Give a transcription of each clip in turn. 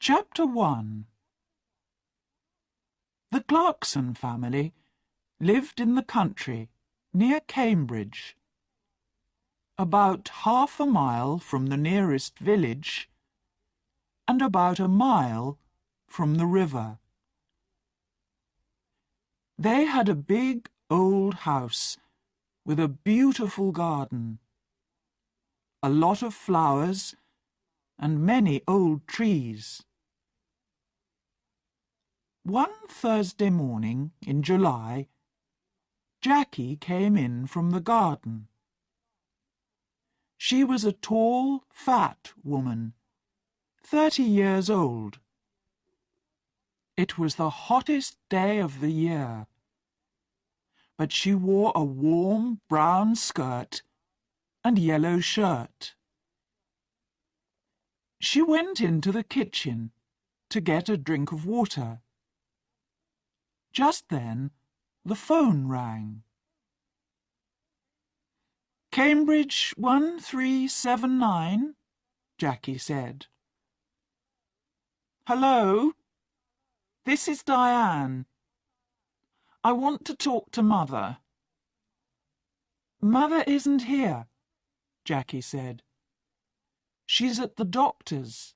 Chapter 1. The Clarkson family lived in the country near Cambridge, about half a mile from the nearest village and about a mile from the river. They had a big old house with a beautiful garden, a lot of flowers and many old trees. One Thursday morning in July, Jackie came in from the garden. She was a tall, fat woman, 30 years old. It was the hottest day of the year, but she wore a warm brown skirt and yellow shirt. She went into the kitchen to get a drink of water. Just then, the phone rang. "Cambridge 1379, Jackie said. "Hello? This is Diane. I want to talk to Mother." "Mother isn't here," Jackie said. "She's at the doctor's."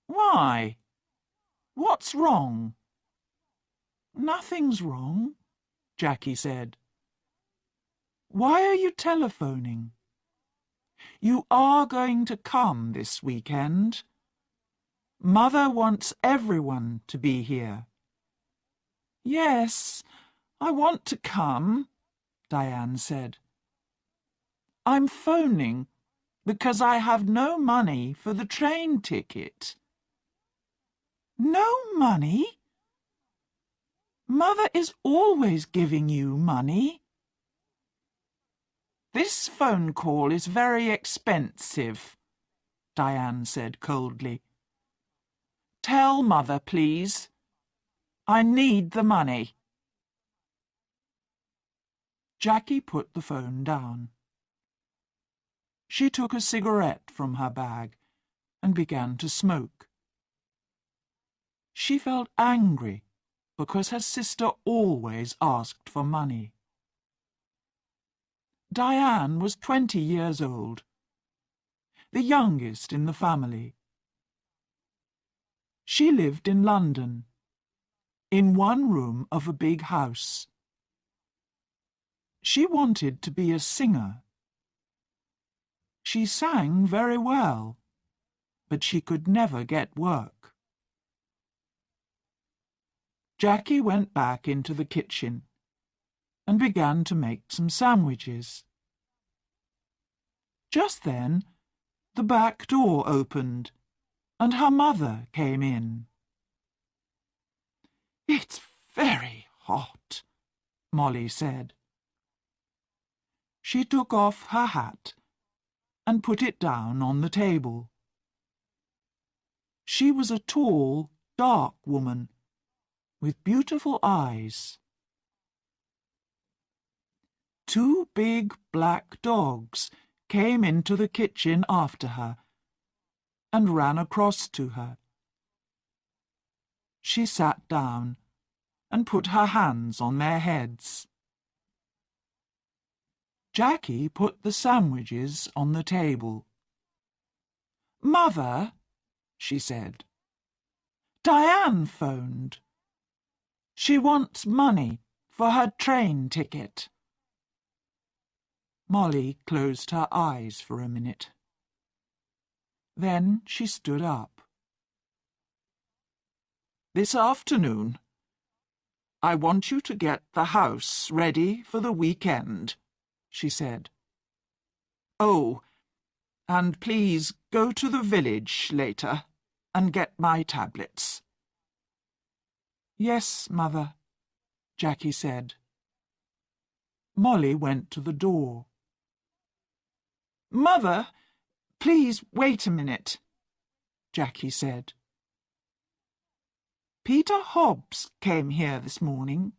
"Why? What's wrong?" "Nothing's wrong," Jackie said. "Why are you telephoning? You are going to come this weekend. Mother wants everyone to be here." "Yes, I want to come," Diane said. "I'm phoning because I have no money for the train ticket." "No money? Mother is always giving you money." "This phone call is very expensive," Diane said coldly. "Tell Mother, please. I need the money." Jackie put the phone down. She took a cigarette from her bag and began to smoke. She felt angry because her sister always asked for money. Diane was 20 years old, the youngest in the family. She lived in London, in one room of a big house. She wanted to be a singer. She sang very well, but she could never get work. Jackie went back into the kitchen and began to make some sandwiches. Just then, the back door opened and her mother came in. "It's very hot," Molly said. She took off her hat and put it down on the table. She was a tall, dark woman with beautiful eyes. Two big black dogs came into the kitchen after her and ran across to her. She sat down and put her hands on their heads. Jackie put the sandwiches on the table. "Mother," she said, "Diane phoned. She wants money for her train ticket." Molly closed her eyes for a minute. Then she stood up. "This afternoon, I want you to get the house ready for the weekend," she said. "Oh, and please go to the village later and get my tablets." "Yes, Mother," Jackie said. Molly went to the door. "Mother, please wait a minute," Jackie said. "Peter Hobbs came here this morning.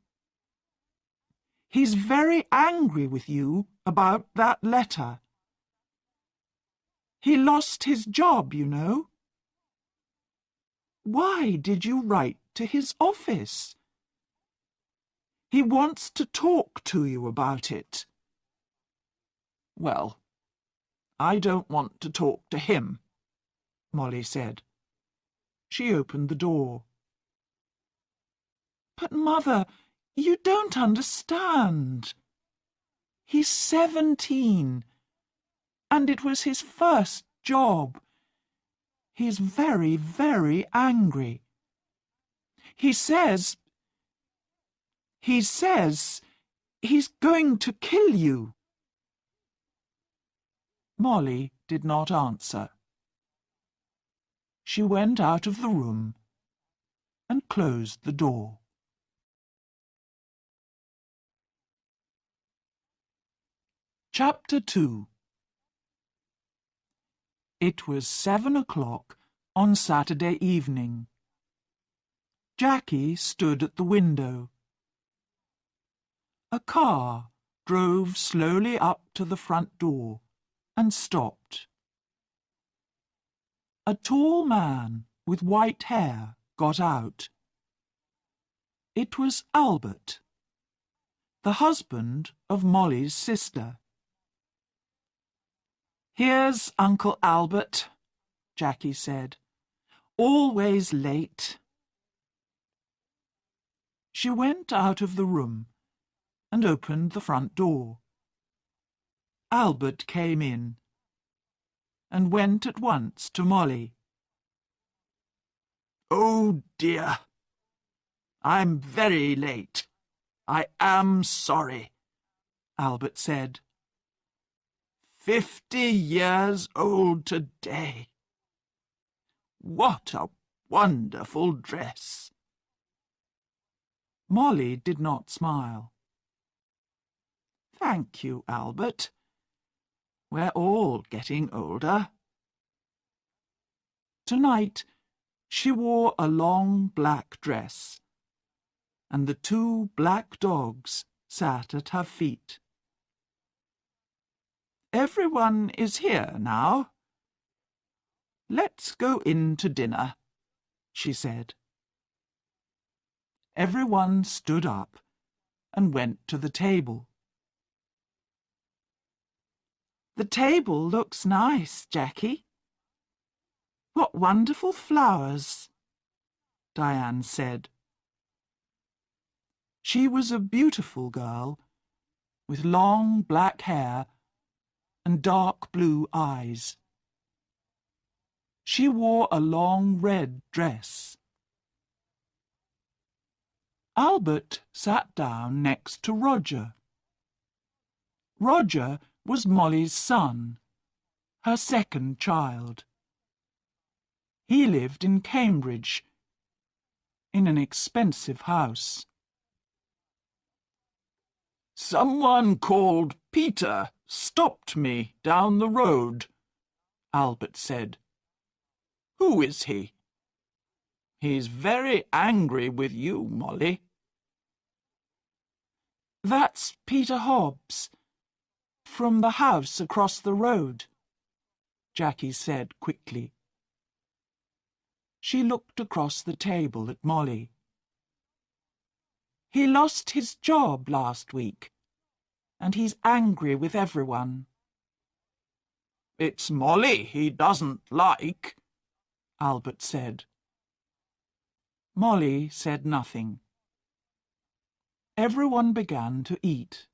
He's very angry with you about that letter. He lost his job, you know." Why did you write to his office? He wants to talk to you about it. Well, I don't want to talk to him, Molly said. She opened the door. But, Mother, you don't understand. He's 17, and it was his first job. He's very, very angry. He says he's going to kill you. Molly did not answer. She went out of the room and closed the door. Chapter 2. It was 7 o'clock on Saturday evening. Jackie stood at the window. A car drove slowly up to the front door and stopped. A tall man with white hair got out. It was Albert, the husband of Molly's sister. "Here's Uncle Albert," Jackie said. "Always late." She went out of the room and opened the front door. Albert came in and went at once to Molly. "Oh, dear, I'm very late. I am sorry," Albert said. 50 years old today. What a wonderful dress." Molly did not smile. "Thank you, Albert. We're all getting older." Tonight she wore a long black dress, and the 2 black dogs sat at her feet. "Everyone is here now. Let's go in to dinner," she said. Everyone stood up and went to the table. "The table looks nice, Jackie. What wonderful flowers," Diane said. She was a beautiful girl, with long black hair and dark blue eyes. She wore a long red dress. Albert sat down next to Roger. Roger was Molly's son, her second child. He lived in Cambridge, in an expensive house. "Someone called Peter stopped me down the road," Albert said. "Who is he?" "He's very angry with you, Molly." "That's Peter Hobbs, from the house across the road," Jackie said quickly. She looked across the table at Molly. "He lost his job last week, and he's angry with everyone." "It's Molly he doesn't like," Albert said. Molly said nothing. Everyone began to eat.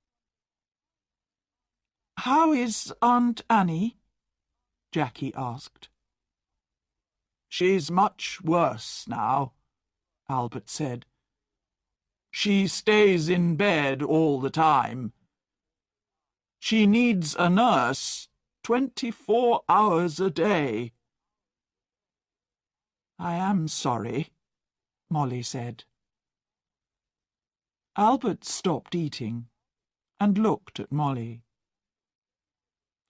"How is Aunt Annie?" Jackie asked. "She's much worse now," Albert said. "She stays in bed all the time. She needs a nurse 24 hours a day." "I am sorry," Molly said. Albert stopped eating and looked at Molly.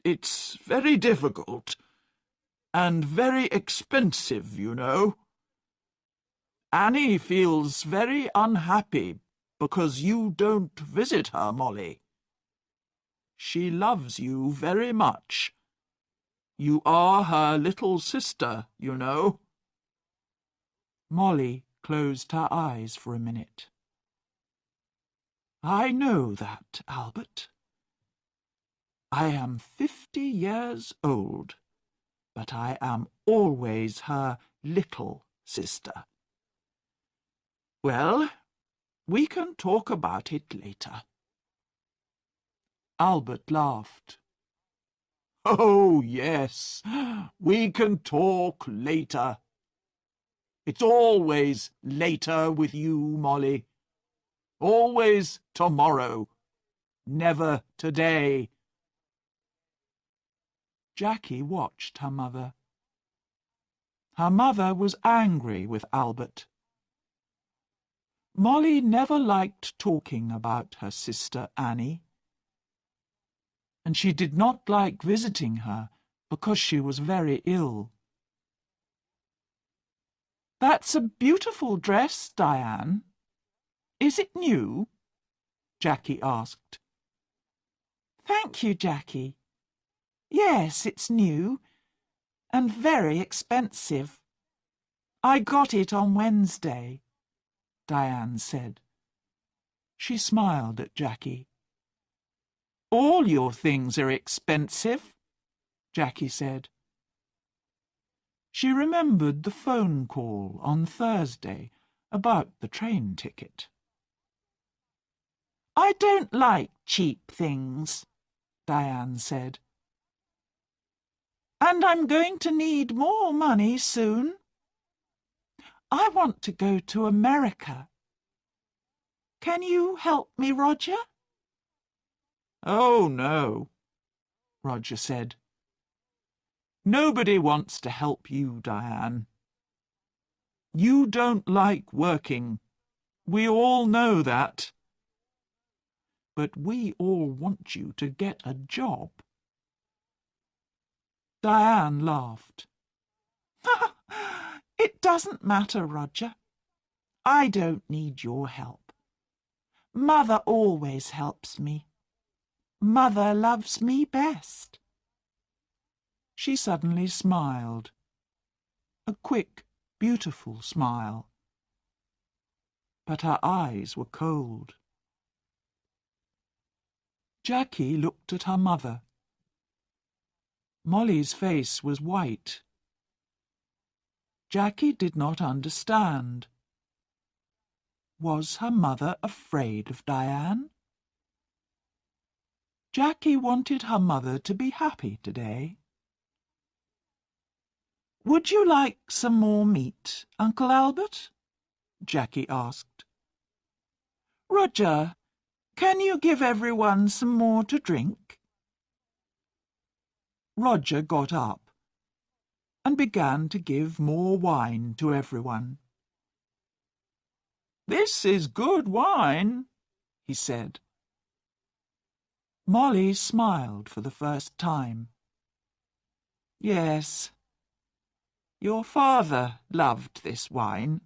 "It's very difficult and very expensive, you know. Annie feels very unhappy because you don't visit her, Molly. She loves you very much. You are her little sister, you know." Molly closed her eyes for a minute. "I know that, Albert. I am 50 years old, but I am always her little sister. Well, we can talk about it later." Albert laughed. "Oh, yes, we can talk later. It's always later with you, Molly. Always tomorrow, never today." Jackie watched her mother. Her mother was angry with Albert. Molly never liked talking about her sister Annie, and she did not like visiting her because she was very ill. "That's a beautiful dress, Diane. Is it new?" Jackie asked. "Thank you, Jackie. Yes, it's new, and very expensive. I got it on Wednesday," Diane said. She smiled at Jackie. "All your things are expensive," Jackie said. She remembered the phone call on Thursday about the train ticket. "I don't like cheap things," Diane said. "And I'm going to need more money soon. I want to go to America. Can you help me, Roger?" "Oh, no," Roger said. "Nobody wants to help you, Diane. You don't like working. We all know that. But we all want you to get a job." Diane laughed. "It doesn't matter, Roger. I don't need your help. Mother always helps me. Mother loves me best." She suddenly smiled. A quick, beautiful smile. But her eyes were cold. Jackie looked at her mother. Molly's face was white. Jackie did not understand. Was her mother afraid of Diane? Jackie wanted her mother to be happy today. "Would you like some more meat, Uncle Albert?" Jackie asked. "Roger, can you give everyone some more to drink?" Roger got up and began to give more wine to everyone. "This is good wine," he said. Molly smiled for the first time. "Yes, your father loved this wine.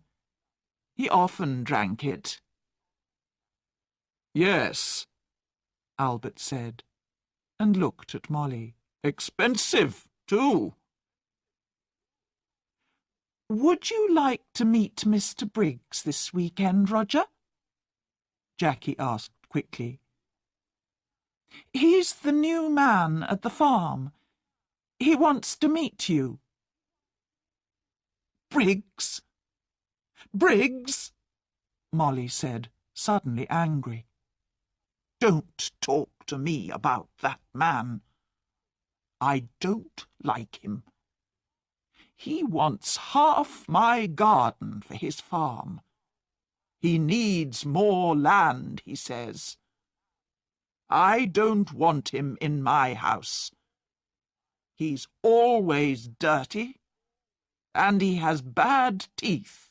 He often drank it." "Yes," Albert said, and looked at Molly. "Expensive, too." "Would you like to meet Mr. Briggs this weekend, Roger?" Jackie asked quickly. "He's the new man at the farm. He wants to meet you." "Briggs! Briggs!" Molly said, suddenly angry. "Don't talk to me about that man. I don't like him. He wants half my garden for his farm. He needs more land, he says. I don't want him in my house. He's always dirty, and he has bad teeth."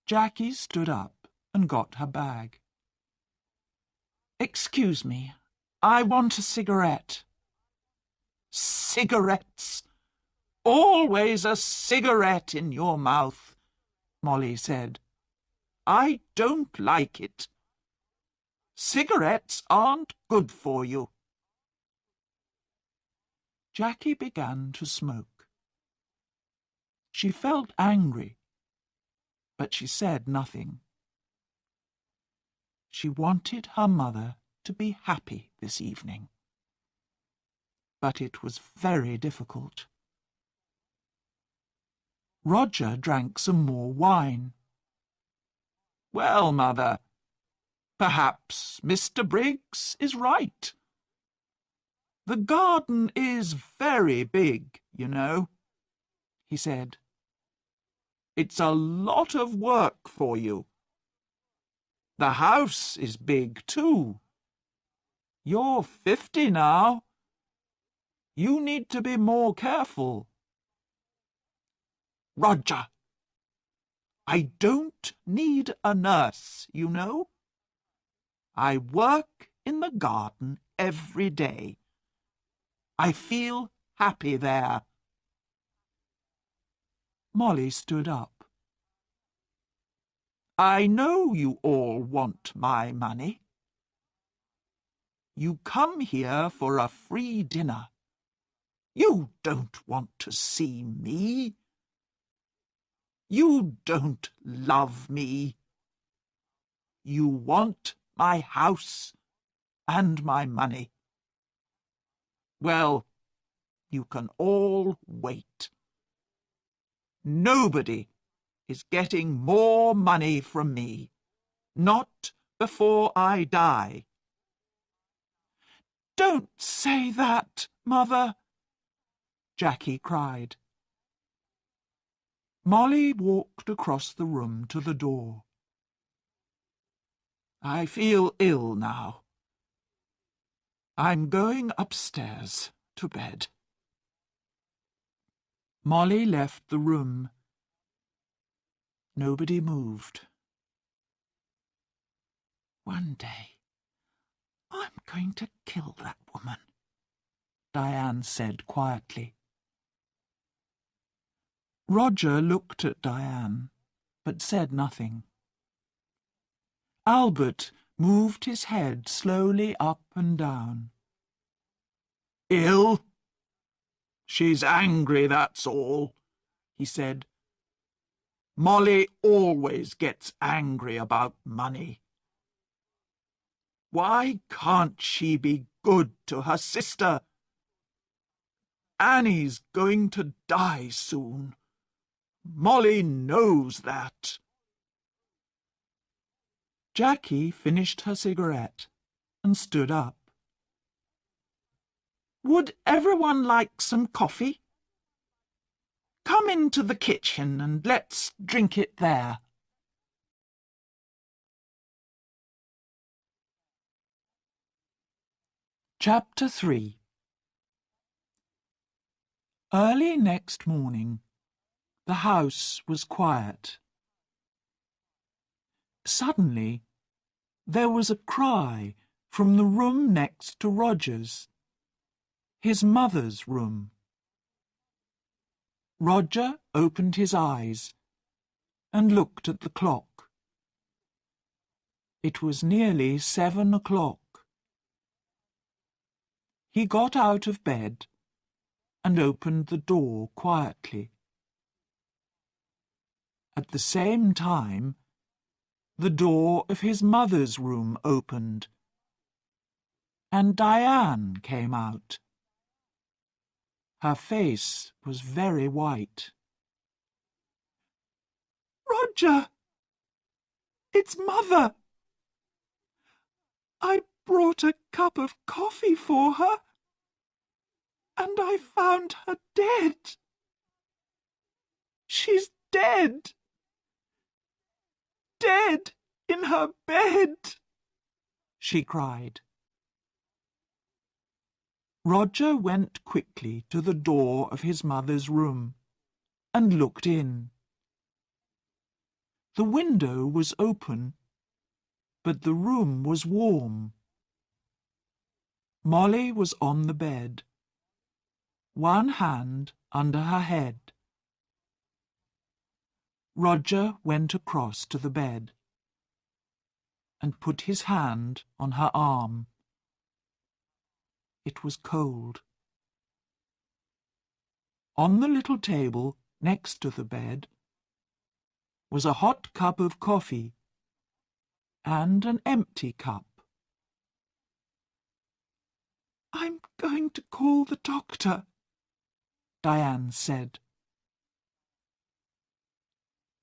Jackie stood up and got her bag. "Excuse me, I want a cigarette." "Cigarettes! Always a cigarette in your mouth," Molly said. "I don't like it. Cigarettes aren't good for you." Jackie began to smoke. She felt angry, but she said nothing. She wanted her mother to be happy this evening. But it was very difficult. Roger drank some more wine. "Well, Mother, perhaps Mr. Briggs is right. The garden is very big, you know," he said. "It's a lot of work for you. The house is big, too. You're 50 now. You need to be more careful." "Roger, I don't need a nurse, you know. I work in the garden every day. I feel happy there." Molly stood up. "I know you all want my money. You come here for a free dinner. You don't want to see me. You don't love me. You want my house and my money. Well, you can all wait. Nobody is getting more money from me. Not before I die." "Don't say that, Mother," Jackie cried. Molly walked across the room to the door. "I feel ill now. I'm going upstairs to bed." Molly left the room. Nobody moved. "One day I'm going to kill that woman," Diane said quietly. Roger looked at Diane, but said nothing. Albert moved his head slowly up and down. "Ill? She's angry, that's all," he said. "Molly always gets angry about money. Why can't she be good to her sister? Annie's going to die soon. Molly knows that." Jackie finished her cigarette and stood up. "Would everyone like some coffee? Come into the kitchen and let's drink it there." Chapter 3. Early next morning, the house was quiet. Suddenly, there was a cry from the room next to Roger's, his mother's room. Roger opened his eyes and looked at the clock. It was nearly 7 o'clock. He got out of bed and opened the door quietly. At the same time, the door of his mother's room opened, and Diane came out. Her face was very white. "Roger! It's Mother! I brought a cup of coffee for her, and I found her dead. She's dead! Dead in her bed!" she cried. Roger went quickly to the door of his mother's room and looked in. The window was open, but the room was warm. Molly was on the bed, one hand under her head. Roger went across to the bed and put his hand on her arm. It was cold. On the little table Next to the bed was a hot cup of coffee and an empty cup. "I'm going to call the doctor," Diane said.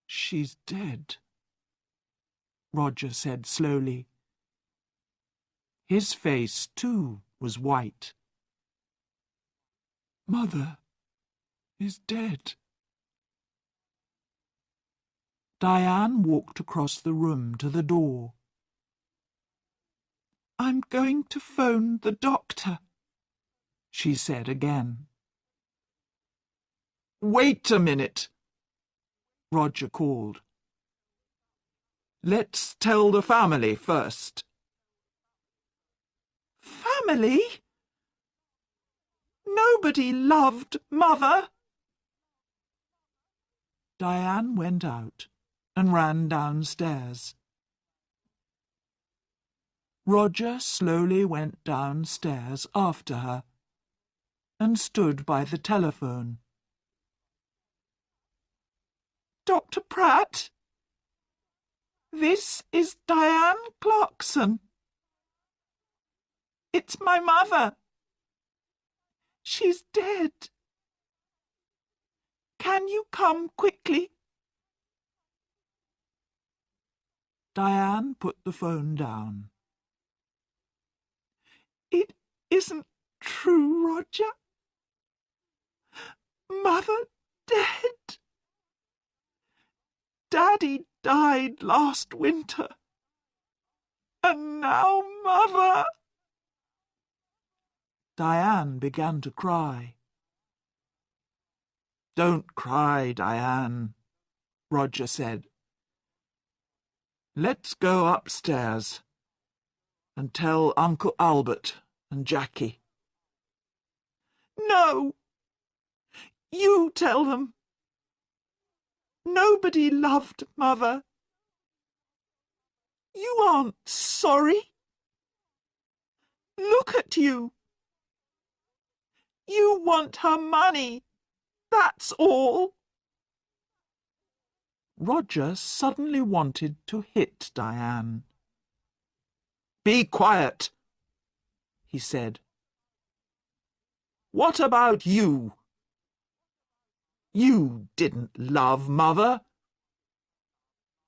"She's dead," Roger said slowly. His face, too, was white. "Mother is dead." Diane walked across the room to the door. "I'm going to phone the doctor," she said again. "Wait a minute," Roger called. "Let's tell the family first." "Family? Nobody loved Mother." Diane went out and ran downstairs. Roger slowly went downstairs after her and stood by the telephone. "Dr. Pratt, this is Diane Clarkson. It's my mother. She's dead. Can you come quickly?" Diane put the phone down. "It isn't true, Roger. Mother dead. Daddy died last winter. And now Mother—" Diane began to cry. "Don't cry, Diane," Roger said. "Let's go upstairs and tell Uncle Albert and Jackie." "No, you tell them. Nobody loved Mother. You aren't sorry. Look at you. You want her money, that's all." Roger suddenly wanted to hit Diane. "Be quiet," he said. "What about you? You didn't love Mother.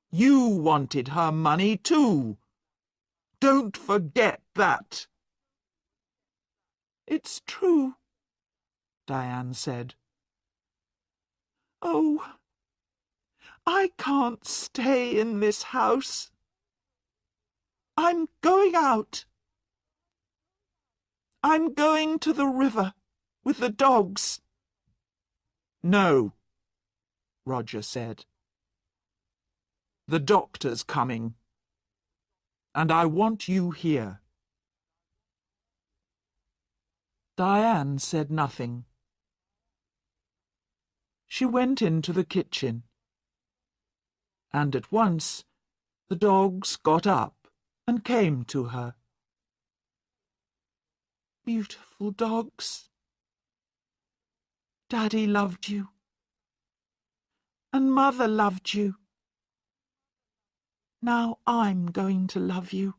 You wanted her money too. Don't forget that." "It's true," Diane said. "Oh, I can't stay in this house. I'm going out. I'm going to the river with the dogs." "No," Roger said. "The doctor's coming, and I want you here." Diane said nothing. She went into the kitchen, and at once the dogs got up and came to her. "Beautiful dogs. Daddy loved you, and Mother loved you. Now I'm going to love you."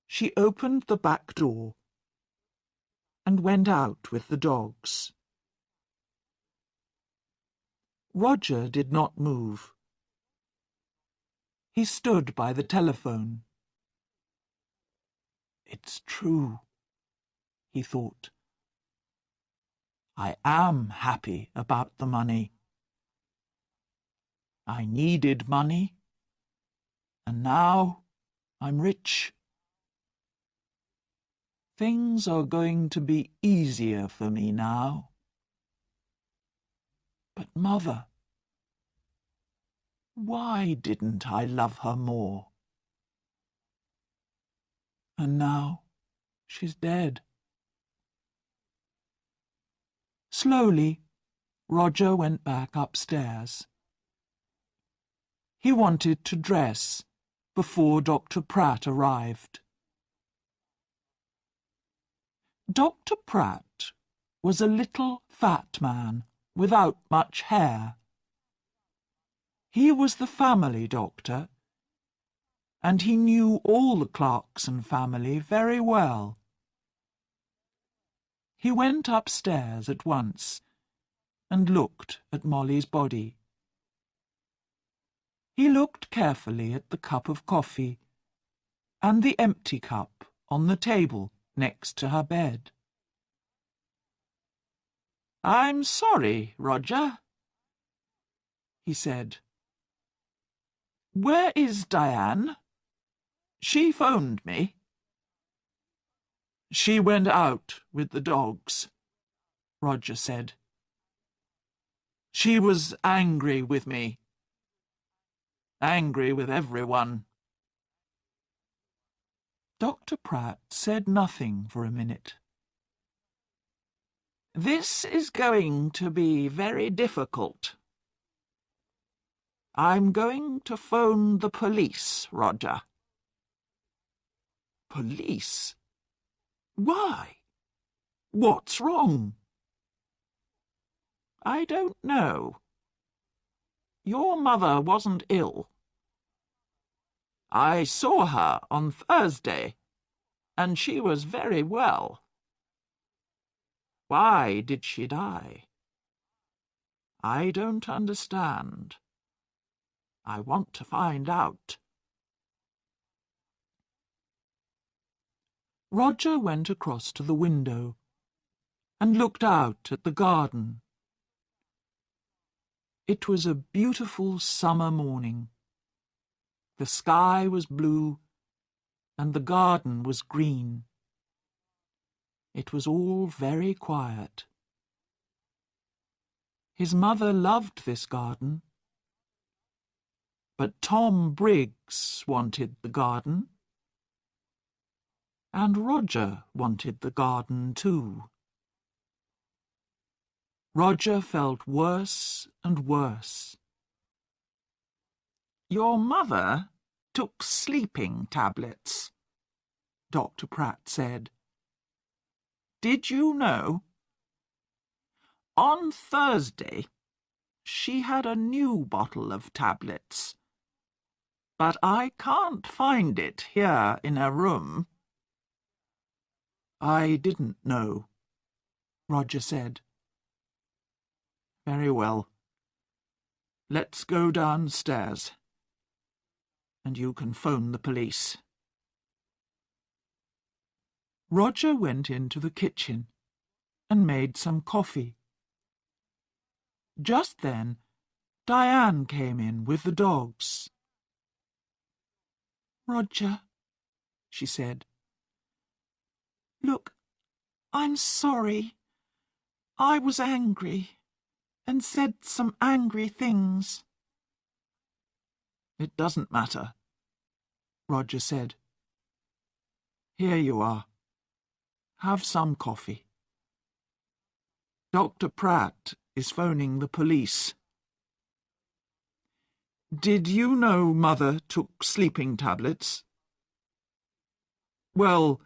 She opened the back door and went out with the dogs. Roger did not move. He stood by the telephone. "It's true," he thought. "I am happy about the money. I needed money, and now I'm rich. Things are going to be easier for me now. But Mother, why didn't I love her more? And now she's dead." Slowly, Roger went back upstairs. He wanted to dress before Dr. Pratt arrived. Dr. Pratt was a little fat man without much hair. He was the family doctor, and he knew all the Clarkson family very well. He went upstairs at once and looked at Molly's body. He looked carefully at the cup of coffee and the empty cup on the table next to her bed. "I'm sorry, Roger," he said. "Where is Diane? She phoned me." "She went out with the dogs," Roger said. "She was angry with me. Angry with everyone." Dr. Pratt said nothing for a minute. "This is going to be very difficult. I'm going to phone the police, Roger." "Police? Why? What's wrong?" "I don't know. Your mother wasn't ill. I saw her on Thursday, and she was very well. Why did she die? I don't understand. I want to find out." Roger went across to the window and looked out at the garden. It was a beautiful summer morning. The sky was blue and the garden was green. It was all very quiet. His mother loved this garden, but Tom Briggs wanted the garden, and Roger wanted the garden too. Roger felt worse and worse. "Your mother took sleeping tablets," Dr. Pratt said. "Did you know? On Thursday, she had a new bottle of tablets, but I can't find it here in her room." "I didn't know," Roger said. "Very well. Let's go downstairs, and you can phone the police." Roger went into the kitchen and made some coffee. Just then, Diane came in with the dogs. "Roger," she said, "look, I'm sorry. I was angry and said some angry things." "It doesn't matter," Roger said. "Here you are. Have some coffee. Dr. Pratt is phoning the police." "Did you know Mother took sleeping tablets?" "Well,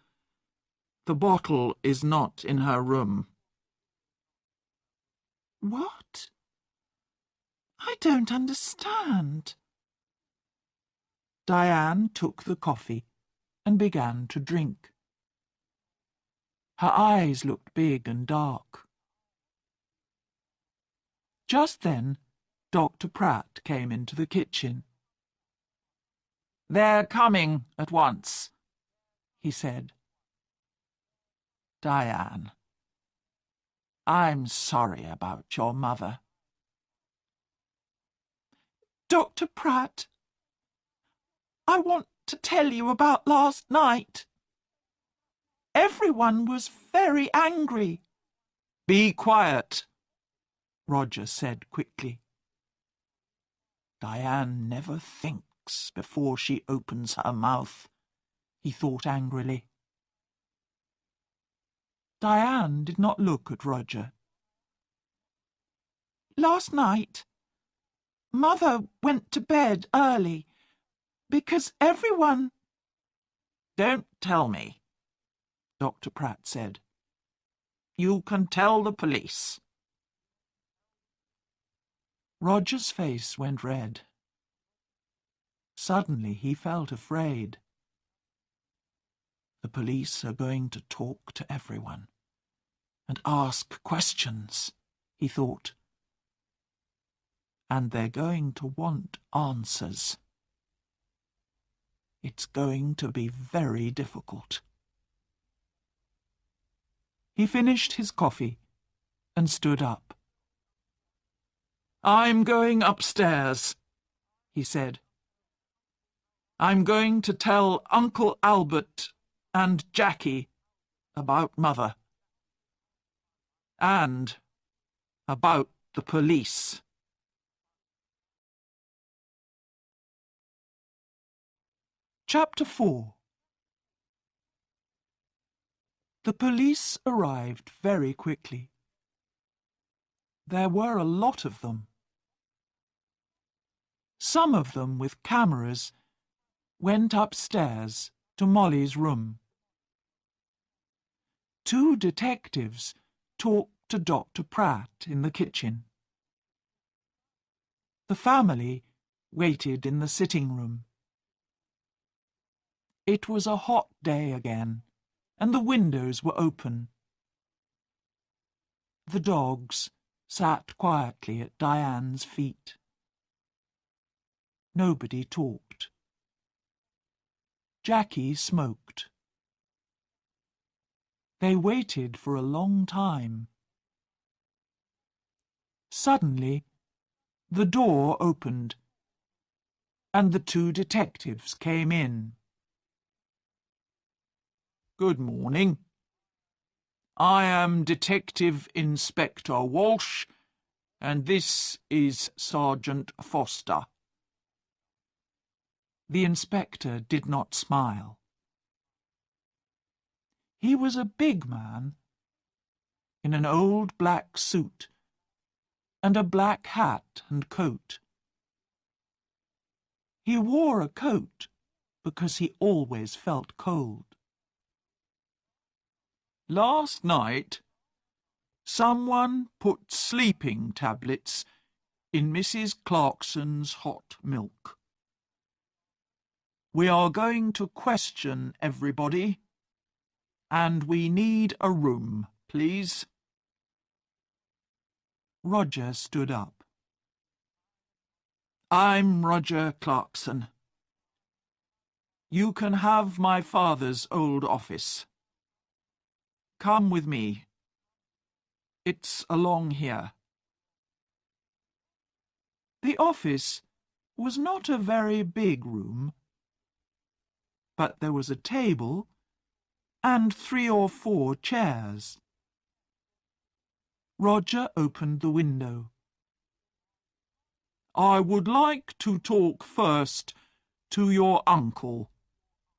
the bottle is not in her room." "What? I don't understand." Diane took the coffee and began to drink. Her eyes looked big and dark. Just then, Dr. Pratt came into the kitchen. "They're coming at once," he said. "Diane, I'm sorry about your mother." "Dr. Pratt, I want to tell you about last night. Everyone was very angry." "Be quiet," Roger said quickly. "Diane never thinks before she opens her mouth," he thought angrily. Diane did not look at Roger. "Last night, Mother went to bed early because everyone—" "Don't tell me," Dr. Pratt said. You can tell the police." Roger's face went red. Suddenly he felt afraid. The police are going to talk to everyone and ask questions, he thought. And they're going to want answers. It's going to be very difficult. He finished his coffee and stood up. "I'm going upstairs," he said. "I'm going to tell Uncle Albert and Jackie about Mother. And about the police." Chapter 4. The police arrived very quickly. There were a lot of them. Some of them with cameras went upstairs to Molly's room. 2 detectives talked to Dr. Pratt in the kitchen. The family waited in the sitting room. It was a hot day again, and the windows were open. The dogs sat quietly at Diane's feet. Nobody talked. Jackie smoked. They waited for a long time. Suddenly, the door opened, and the 2 detectives came in. "Good morning. I am Detective Inspector Walsh, and this is Sergeant Foster." The inspector did not smile. He was a big man, in an old black suit, and a black hat and coat. He wore a coat because he always felt cold. "Last night, someone put sleeping tablets in Mrs. Clarkson's hot milk. We are going to question everybody, and we need a room, please." Roger stood up. "I'm Roger Clarkson. You can have my father's old office. Come with me. It's along here." The office was not a very big room, but there was a table and 3 or 4 chairs. Roger opened the window. "I would like to talk first to your uncle,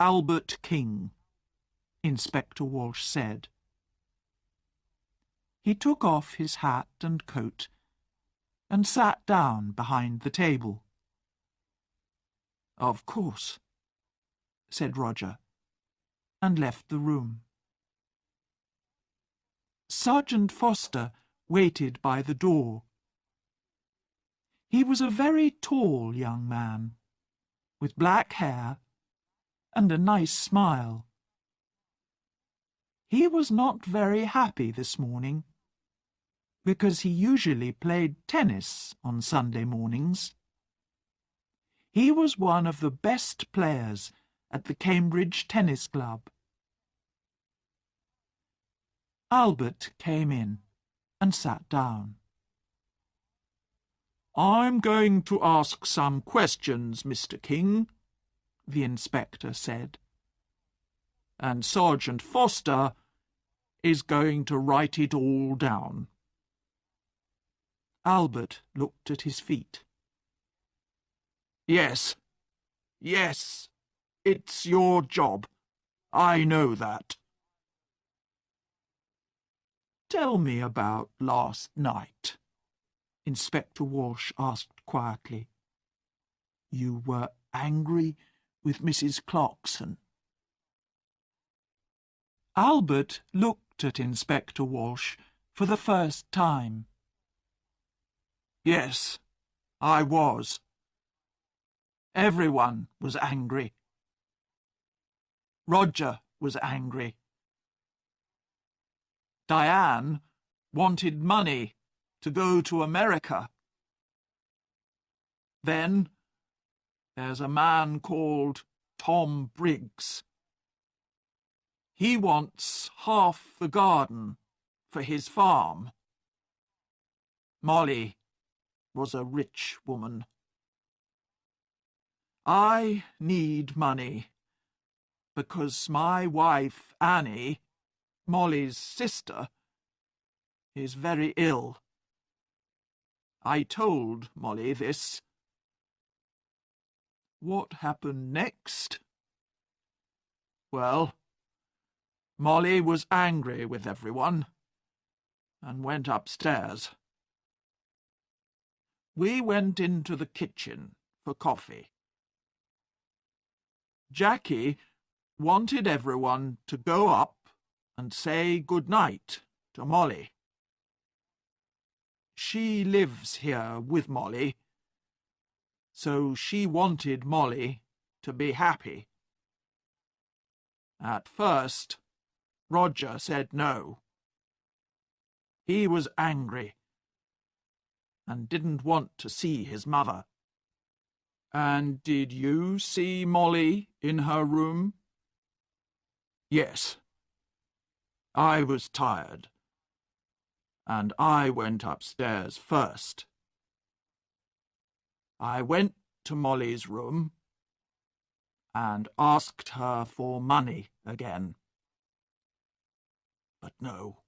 Albert King," Inspector Walsh said. He took off his hat and coat and sat down behind the table. "Of course," said Roger, and left the room. Sergeant Foster waited by the door. He was a very tall young man, with black hair and a nice smile. He was not very happy this morning, because he usually played tennis on Sunday mornings. He was one of the best players at the Cambridge Tennis Club. Albert came in and sat down. "I'm going to ask some questions, Mr. King," the inspector said. "And Sergeant Foster is going to write it all down." Albert looked at his feet. Yes, it's your job. I know that." "Tell me about last night," Inspector Walsh asked quietly. "You were angry with Mrs. Clarkson." Albert looked looked at Inspector Walsh for the first time. Yes, I was. Everyone was angry. Roger was angry. Diane wanted money to go to America. Then there's a man called Tom Briggs. He wants half the garden for his farm. Molly was a rich woman. I need money because my wife, Annie, Molly's sister, is very ill. I told Molly this. What happened next? Well, Molly was angry with everyone and went upstairs. We went into the kitchen for coffee. Jackie wanted everyone to go up and say good night to Molly. She lives here with Molly, so she wanted Molly to be happy. At first, Roger said no. He was angry and didn't want to see his mother. And did you see Molly in her room? Yes. I was tired, and I went upstairs first. I went to Molly's room and asked her for money again. But no.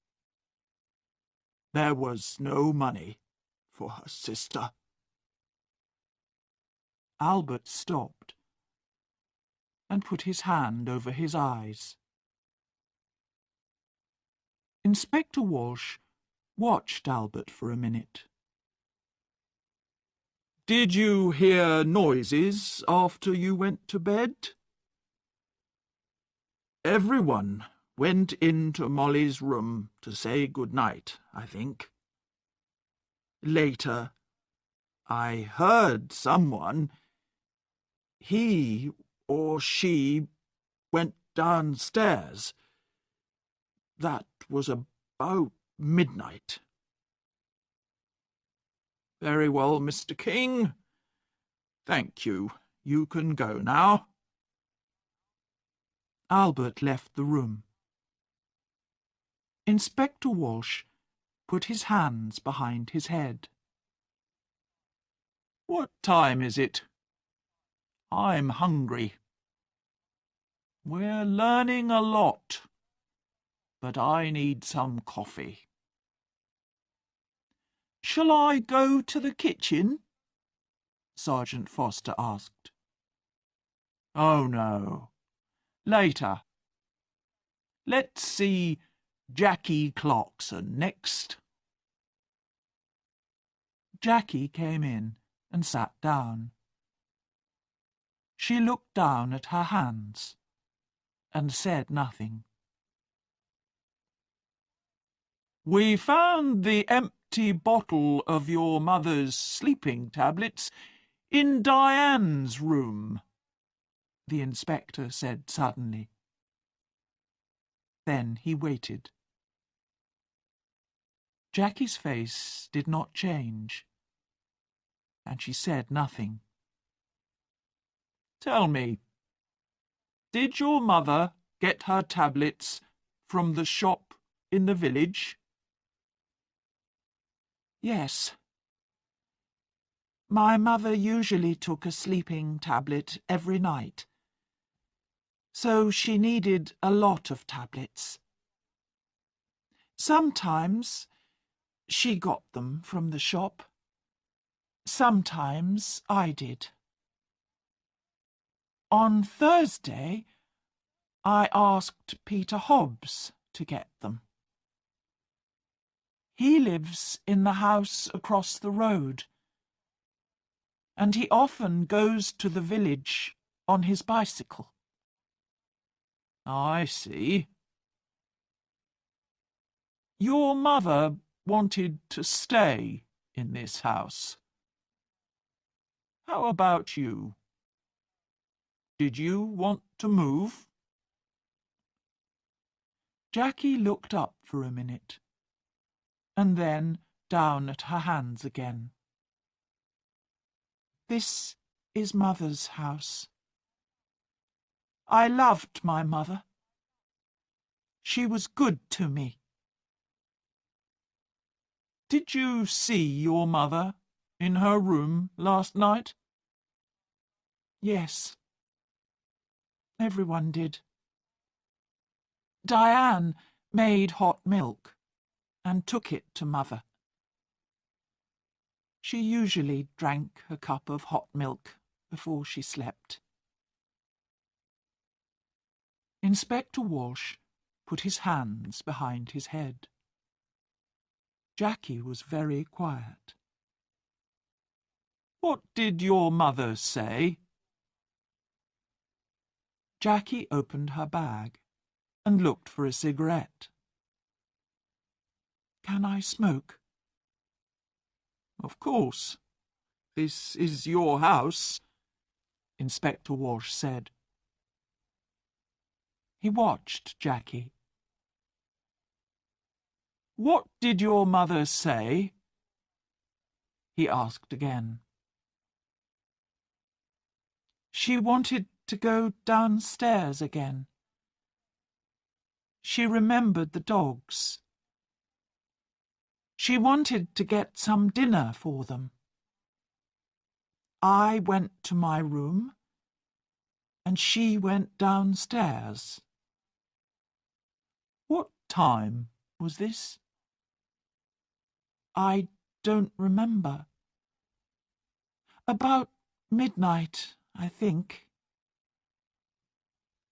There was no money for her sister. Albert stopped and put his hand over his eyes. Inspector Walsh watched Albert for a minute. Did you hear noises after you went to bed? Everyone went into Molly's room to say good night, I think. Later, I heard someone. He or she went downstairs. That was about midnight. Very well, Mr. King. Thank you. You can go now. Albert left the room. Inspector Walsh put his hands behind his head. What time is it? I'm hungry. We're learning a lot, but I need some coffee. Shall I go to the kitchen? Sergeant Foster asked. Oh, no. Later. Let's see Jackie Clarkson next. Jackie came in and sat down. She looked down at her hands and said nothing. We found the empty bottle of your mother's sleeping tablets in Diane's room, the inspector said suddenly. Then he waited. Jackie's face did not change, and she said nothing. Tell me, did your mother get her tablets from the shop in the village? Yes. My mother usually took a sleeping tablet every night, so she needed a lot of tablets. Sometimes she got them from the shop. Sometimes I did. On Thursday, I asked Peter Hobbs to get them. He lives in the house across the road, and he often goes to the village on his bicycle. I see. Your mother wanted to stay in this house. How about you? Did you want to move? Jackie looked up for a minute, and then down at her hands again. This is Mother's house. I loved my mother. She was good to me. Did you see your mother in her room last night? Yes. Everyone did. Diane made hot milk and took it to Mother. She usually drank a cup of hot milk before she slept. Inspector Walsh put his hands behind his head. Jackie was very quiet. What did your mother say? Jackie opened her bag and looked for a cigarette. Can I smoke? Of course. This is your house, Inspector Walsh said. He watched Jackie. What did your mother say? He asked again. She wanted to go downstairs again. She remembered the dogs. She wanted to get some dinner for them. I went to my room, and she went downstairs. What time was this? I don't remember. About midnight, I think.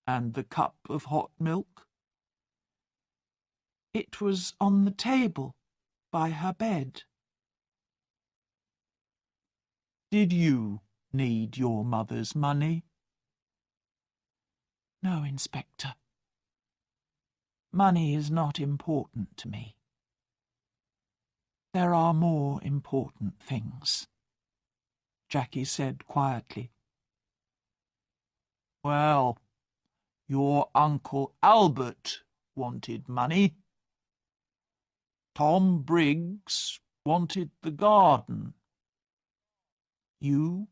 And the cup of hot milk? It was on the table by her bed. Did you need your mother's money? No, Inspector. Money is not important to me. There are more important things, Jackie said quietly. Well, your Uncle Albert wanted money. Tom Briggs wanted the garden. You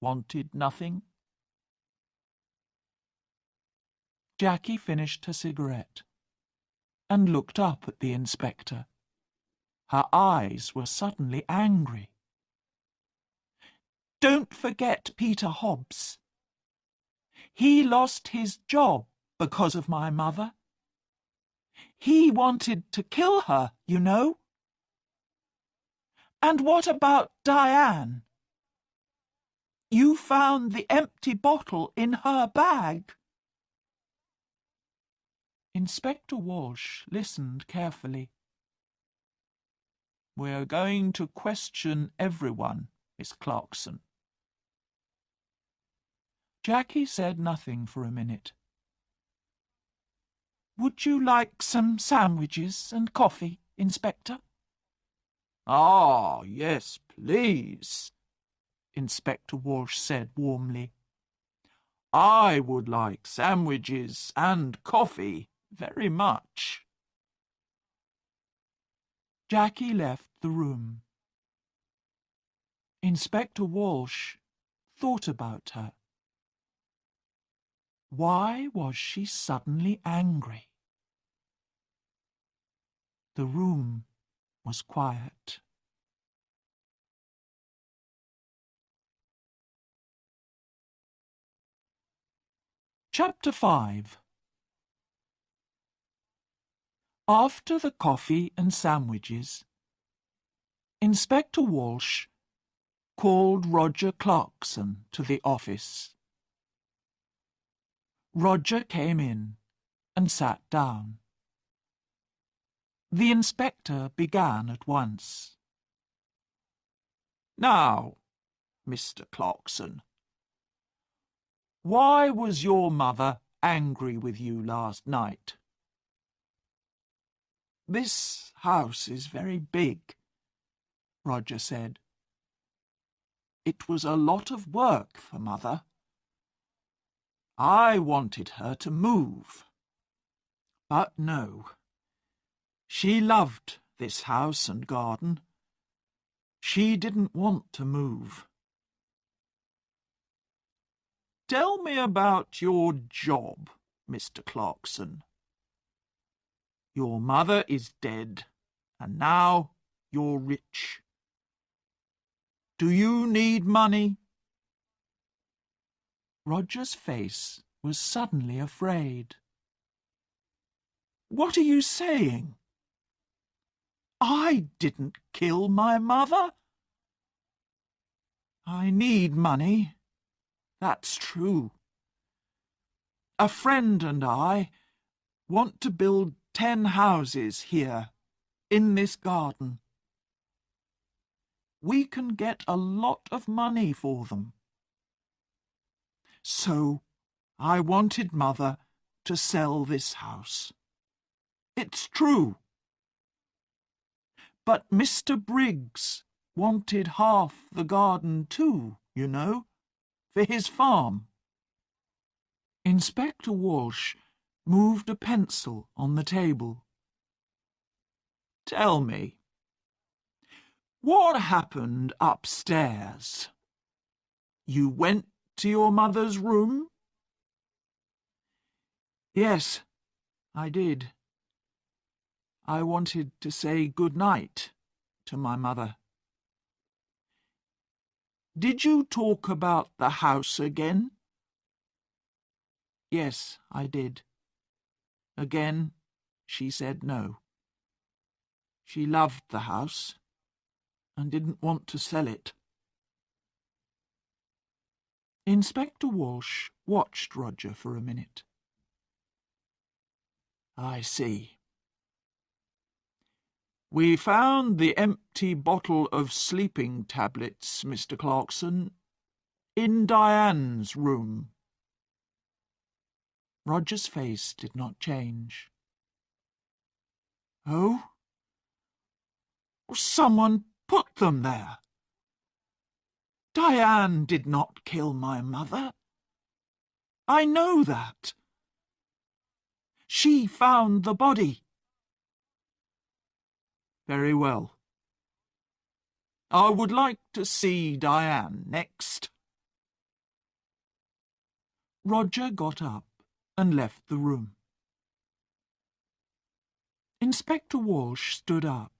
wanted nothing? Jackie finished her cigarette and looked up at the inspector. Her eyes were suddenly angry. Don't forget Peter Hobbs. He lost his job because of my mother. He wanted to kill her, you know. And what about Diane? You found the empty bottle in her bag. Inspector Walsh listened carefully. We're going to question everyone, Miss Clarkson. Jackie said nothing for a minute. Would you like some sandwiches and coffee, Inspector? Ah, yes, please, Inspector Walsh said warmly. I would like sandwiches and coffee very much. Jackie left the room. Inspector Walsh thought about her. Why was she suddenly angry? The room was quiet. Chapter 5. After the coffee and sandwiches, Inspector Walsh called Roger Clarkson to the office. Roger came in and sat down. The inspector began at once. Now, Mr. Clarkson, why was your mother angry with you last night? This house is very big, Roger said. It was a lot of work for Mother. I wanted her to move. But no. She loved this house and garden. She didn't want to move. Tell me about your job, Mr. Clarkson. Your mother is dead, and now you're rich. Do you need money? Roger's face was suddenly afraid. What are you saying? I didn't kill my mother. I need money, that's true. A friend and I want to build 10 houses here, in this garden. We can get a lot of money for them. So I wanted Mother to sell this house. It's true. But Mr. Briggs wanted half the garden too, you know, for his farm. Inspector Walsh moved a pencil on the table. Tell me, what happened upstairs? You went to your mother's room? Yes, I did. I wanted to say good night to my mother. Did you talk about the house again? Yes, I did. Again, she said no. She loved the house and didn't want to sell it. Inspector Walsh watched Roger for a minute. I see. We found the empty bottle of sleeping tablets, Mr. Clarkson, in Diane's room. Roger's face did not change. Oh? Someone put them there. Diane did not kill my mother. I know that. She found the body. Very well. I would like to see Diane next. Roger got up and left the room. Inspector Walsh stood up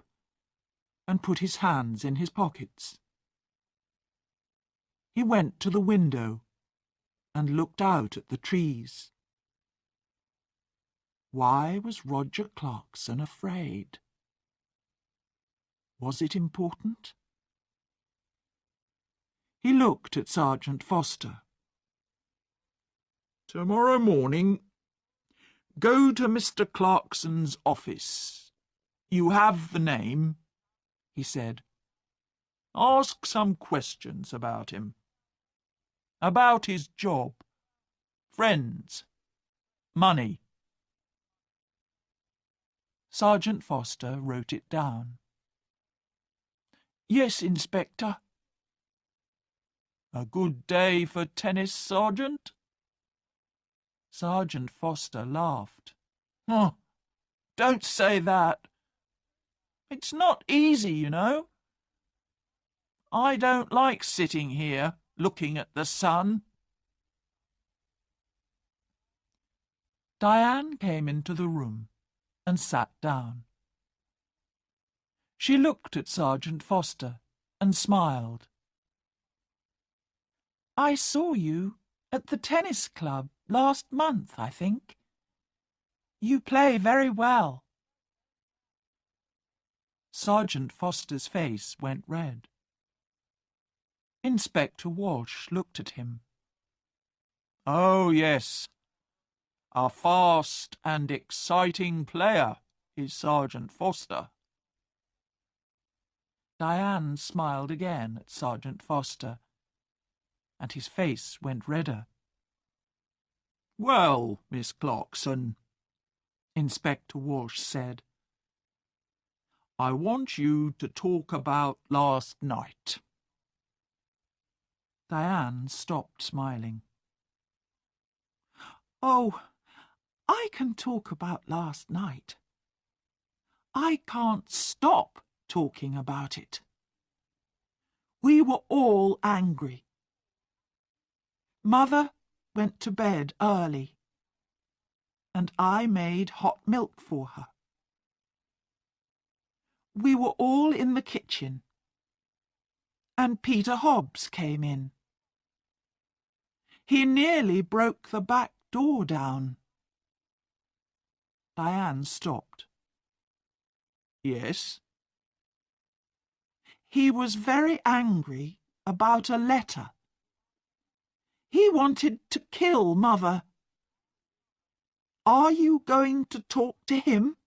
and put his hands in his pockets. He went to the window and looked out at the trees. Why was Roger Clarkson afraid? Was it important? He looked at Sergeant Foster. Tomorrow morning, go to Mr. Clarkson's office. You have the name, he said. Ask some questions about him. About his job, friends, money. Sergeant Foster wrote it down. Yes, Inspector. A good day for tennis, Sergeant? Sergeant Foster laughed. Oh, don't say that. It's not easy, you know. I don't like sitting here looking at the sun. Diane came into the room and sat down. She looked at Sergeant Foster and smiled. I saw you at the tennis club last month, I think. You play very well. Sergeant Foster's face went red. Inspector Walsh looked at him. Oh, yes. A fast and exciting player is Sergeant Foster. Diane smiled again at Sergeant Foster, and his face went redder. Well, Miss Clarkson, Inspector Walsh said, I want you to talk about last night. Diane stopped smiling. Oh, I can talk about last night. I can't stop talking about it. We were all angry. Mother went to bed early, and I made hot milk for her. We were all in the kitchen, and Peter Hobbs came in. He nearly broke the back door down. Diane stopped. Yes? He was very angry about a letter. He wanted to kill Mother. Are you going to talk to him?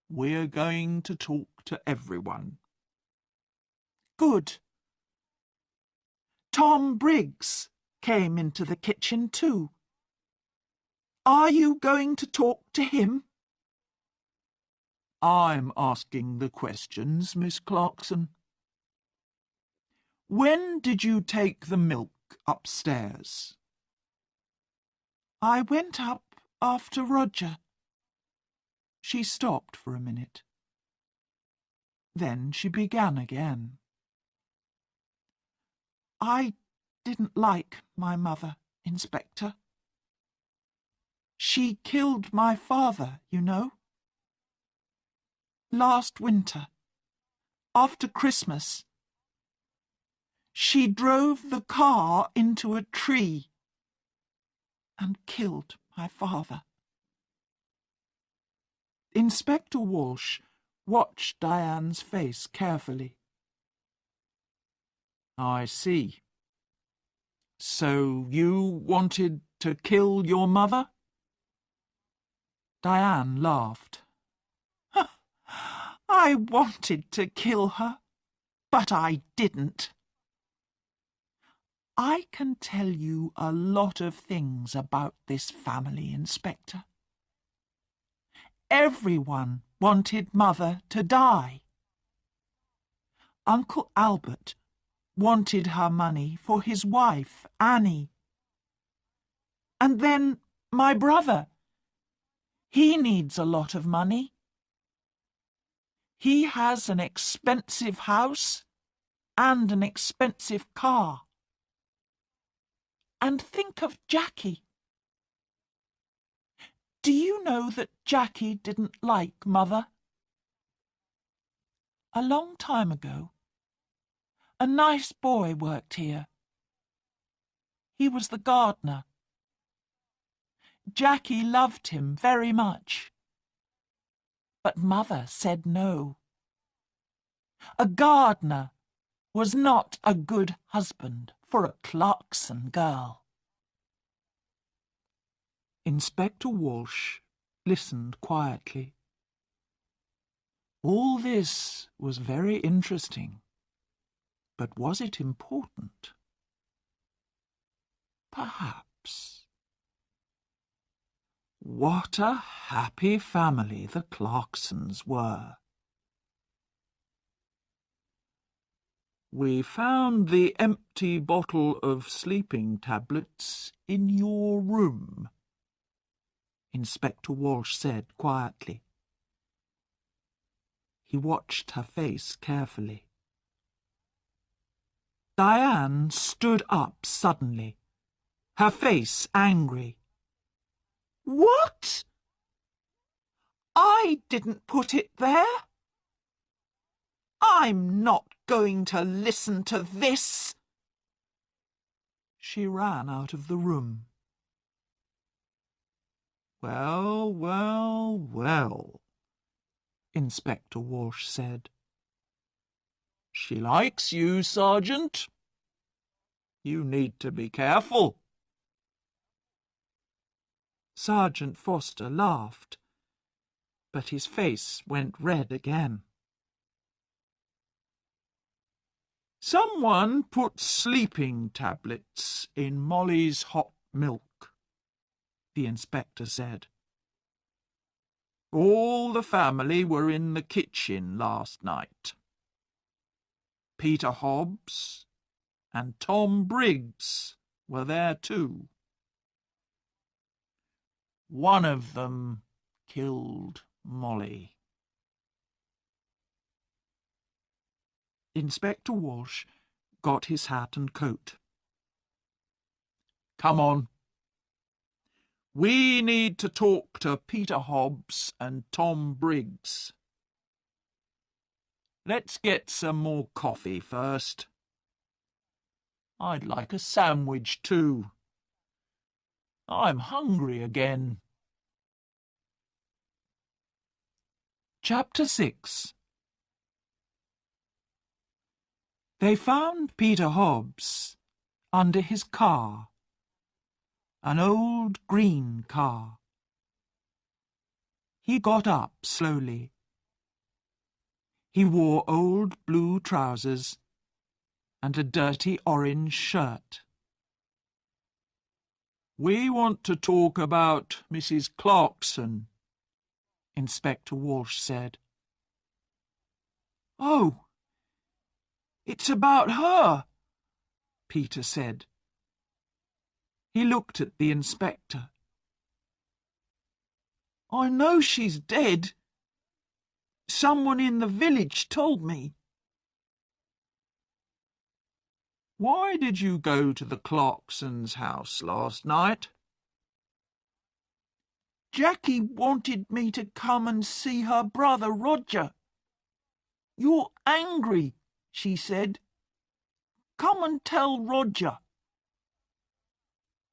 We're going to talk to everyone. Good. Tom Briggs came into the kitchen too. Are you going to talk to him? I'm asking the questions, Miss Clarkson. When did you take the milk upstairs? I went up after Roger. She stopped for a minute. Then she began again. I didn't like my mother, Inspector. She killed my father, you know. Last winter, after Christmas, she drove the car into a tree and killed my father. Inspector Walsh watched Diane's face carefully. I see. So you wanted to kill your mother? Diane laughed. I wanted to kill her, but I didn't. I can tell you a lot of things about this family, Inspector. Everyone wanted Mother to die. Uncle Albert wanted her money for his wife, Annie. And then my brother. He needs a lot of money. He has an expensive house and an expensive car. And think of Jackie. Do you know that Jackie didn't like Mother? A long time ago, a nice boy worked here. He was the gardener. Jackie loved him very much. But Mother said no. A gardener was not a good husband for a Clarkson girl. Inspector Walsh listened quietly. All this was very interesting, but was it important? Perhaps. What a happy family the Clarksons were. We found the empty bottle of sleeping tablets in your room, Inspector Walsh said quietly. He watched her face carefully. Diane stood up suddenly, her face angry. What? I didn't put it there. I'm not going to listen to this. She ran out of the room. Well, well, well, Inspector Walsh said. She likes you, Sergeant. You need to be careful. Sergeant Foster laughed, but his face went red again. Someone put sleeping tablets in Molly's hot milk, the inspector said. All the family were in the kitchen last night. Peter Hobbs and Tom Briggs were there too. One of them killed Molly. Inspector Walsh got his hat and coat. Come on. We need to talk to Peter Hobbs and Tom Briggs. Let's get some more coffee first. I'd like a sandwich too. I'm hungry again. Chapter 6. They found Peter Hobbs under his car, an old green car. He got up slowly. He wore old blue trousers and a dirty orange shirt. We want to talk about Mrs. Clarkson, Inspector Walsh said. Oh, it's about her, Peter said. He looked at the inspector. I know she's dead. Someone in the village told me. Why did you go to the Clarksons' house last night? Jackie wanted me to come and see her brother Roger. You're angry, she said. Come and tell Roger.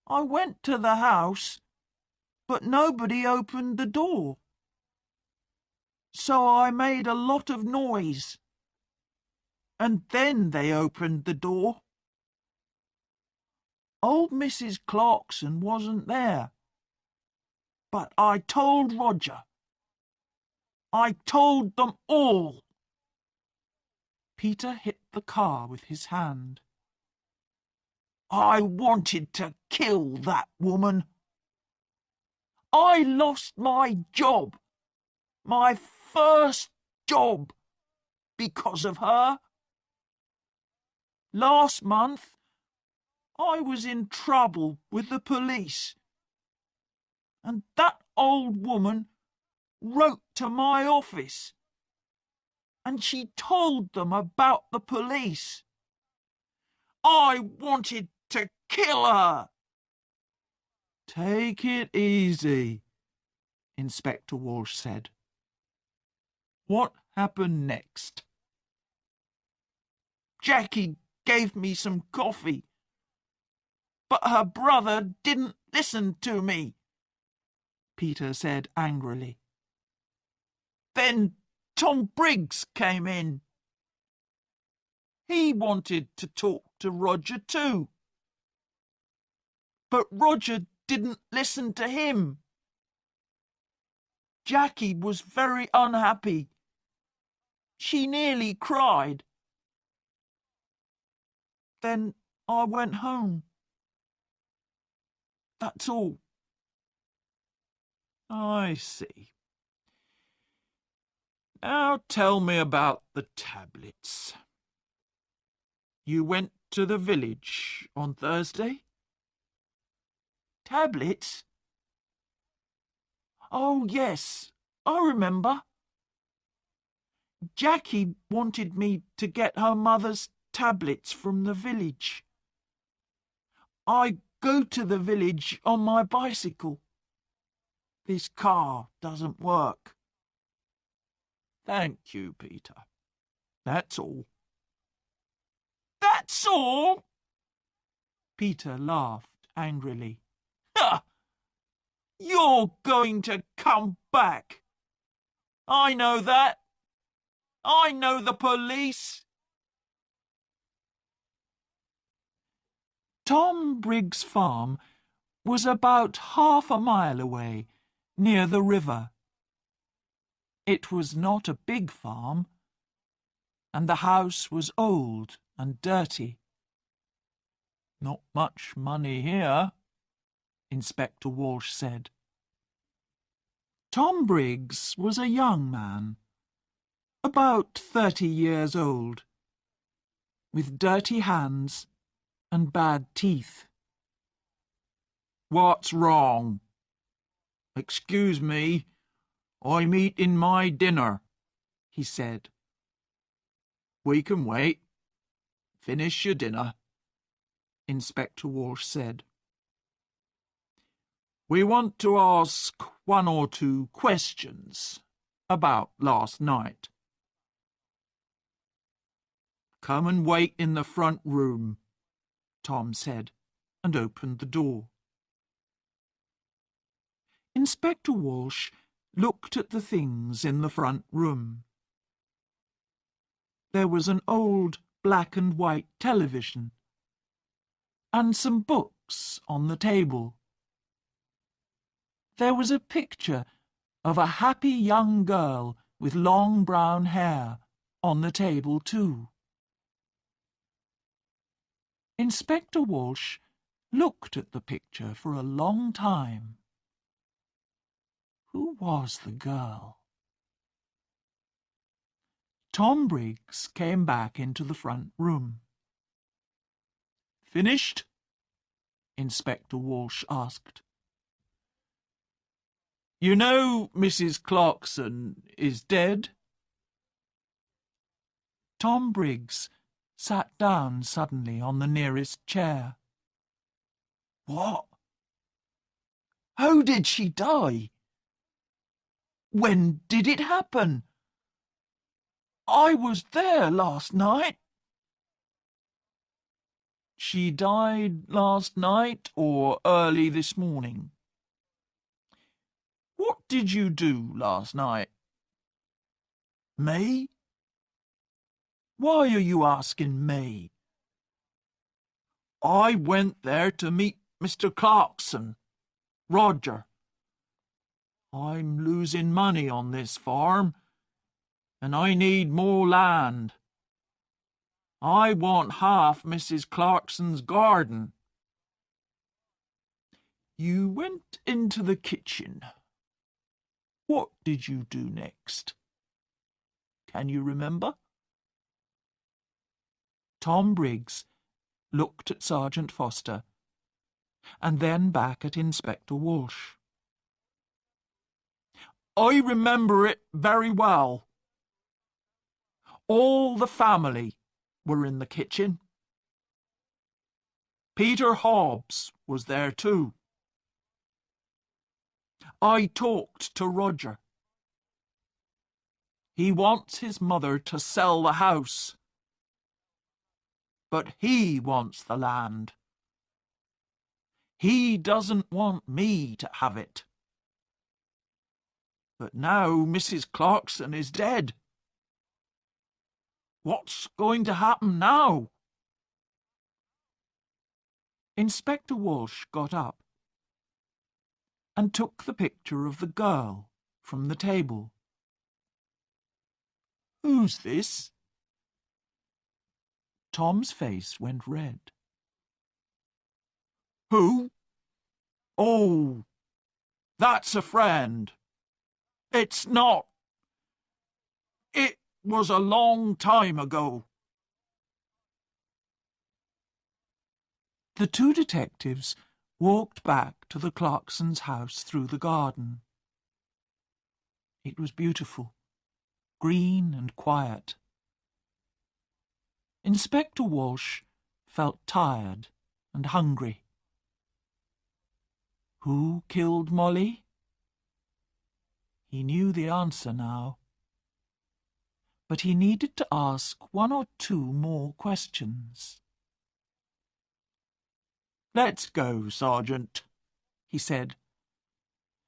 I went to the house, but nobody opened the door. So I made a lot of noise. And then they opened the door. Old Mrs. Clarkson wasn't there. But I told Roger. I told them all. Peter hit the car with his hand. I wanted to kill that woman. I lost my job, my first job, because of her. Last month, I was in trouble with the police, and that old woman wrote to my office, and she told them about the police. I wanted to kill her. Take it easy, Inspector Walsh said. What happened next? Jackie gave me some coffee, but her brother didn't listen to me, Peter said angrily. Then Tom Briggs came in. He wanted to talk to Roger too. But Roger didn't listen to him. Jackie was very unhappy. She nearly cried. Then I went home. That's all. I see. Now tell me about the tablets. You went to the village on Thursday? Tablets? Oh, yes, I remember. Jackie wanted me to get her mother's tablets from the village. I go to the village on my bicycle. This car doesn't work. Thank you, Peter. That's all. That's all? Peter laughed angrily. Ha! You're going to come back. I know that. I know the police. Tom Briggs' farm was about half a mile away, near the river. It was not a big farm, and the house was old and dirty. Not much money here, Inspector Walsh said. Tom Briggs was a young man, about 30 years old, with dirty hands and bad teeth. "What's wrong?" "Excuse me, I'm eating my dinner," he said. "We can wait. Finish your dinner," Inspector Walsh said. "We want to ask 1 or 2 questions about last night." "Come and wait in the front room," Tom said, and opened the door. Inspector Walsh looked at the things in the front room. There was an old black and white television and some books on the table. There was a picture of a happy young girl with long brown hair on the table too. Inspector Walsh looked at the picture for a long time. Who was the girl? Tom Briggs came back into the front room. "Finished?" Inspector Walsh asked. "You know Mrs. Clarkson is dead?" Tom Briggs sat down suddenly on the nearest chair. "What? How did she die? When did it happen? I was there last night." "She died last night or early this morning?" "What did you do last night?" "Me? Why are you asking me?" "I went there to meet Mr. Clarkson, Roger. I'm losing money on this farm, and I need more land. I want half Mrs. Clarkson's garden." "You went into the kitchen. What did you do next? Can you remember?" Tom Briggs looked at Sergeant Foster and then back at Inspector Walsh. "I remember it very well. All the family were in the kitchen. Peter Hobbs was there too. I talked to Roger. He wants his mother to sell the house, but he wants the land. He doesn't want me to have it. But now Mrs. Clarkson is dead. What's going to happen now?" Inspector Walsh got up and took the picture of the girl from the table. "Who's this?" Tom's face went red. "Who? Oh, that's a friend. It's not. It was a long time ago." The 2 detectives walked back to the Clarksons' house through the garden. It was beautiful, green and quiet. Inspector Walsh felt tired and hungry. Who killed Molly? He knew the answer now, but he needed to ask 1 or 2 more questions. "Let's go, Sergeant," he said,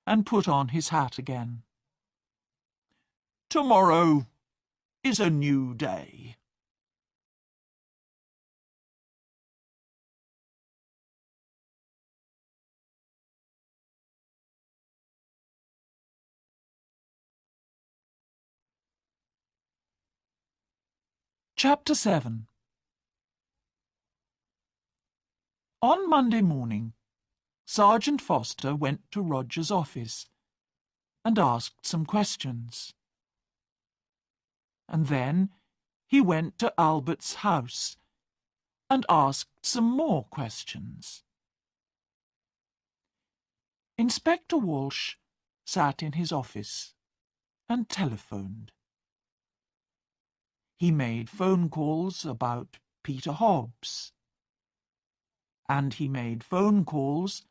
and put on his hat again. "Tomorrow is a new day." Chapter 7. On Monday morning, Sergeant Foster went to Roger's office and asked some questions. And then he went to Albert's house and asked some more questions. Inspector Walsh sat in his office and telephoned. He made phone calls about Peter Hobbs, and he made phone calls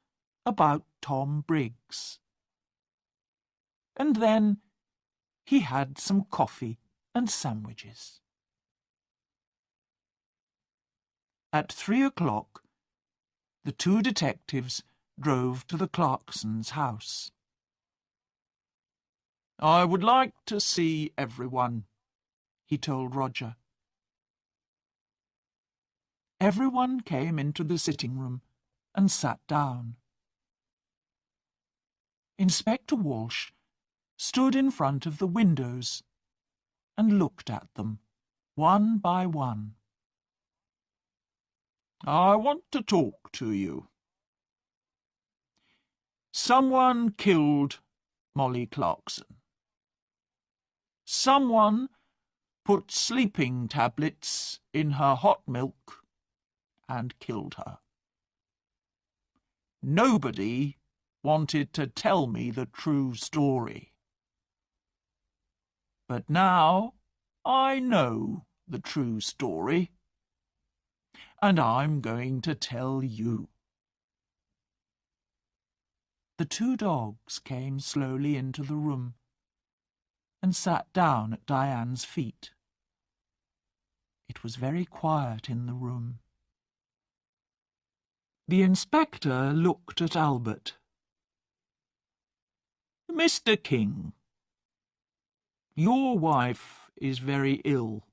about Tom Briggs. And then he had some coffee and sandwiches. At 3 o'clock, the two detectives drove to the Clarksons' house. "I would like to see everyone," he told Roger. Everyone came into the sitting room and sat down. Inspector Walsh stood in front of the windows and looked at them, one by one. "I want to talk to you. Someone killed Molly Clarkson. Someone put sleeping tablets in her hot milk and killed her. Nobody wanted to tell me the true story. But now I know the true story, and I'm going to tell you." The two dogs came slowly into the room and sat down at Diane's feet. It was very quiet in the room. The inspector looked at Albert. "Mr. King, your wife is very ill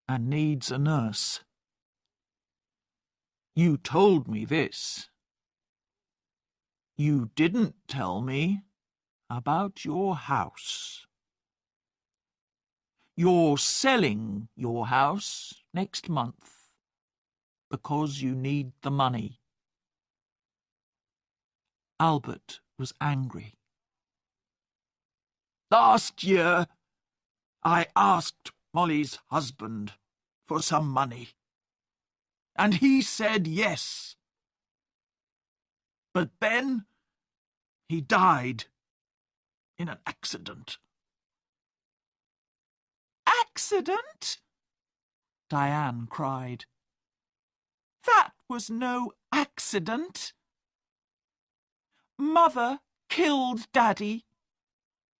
and needs a nurse. You told me this. You didn't tell me about your house. You're selling your house next month because you need the money." Albert was angry. "Last year, I asked Molly's husband for some money, and he said yes. But then he died in an accident." "Accident?" Diane cried. "That was no accident. Mother killed Daddy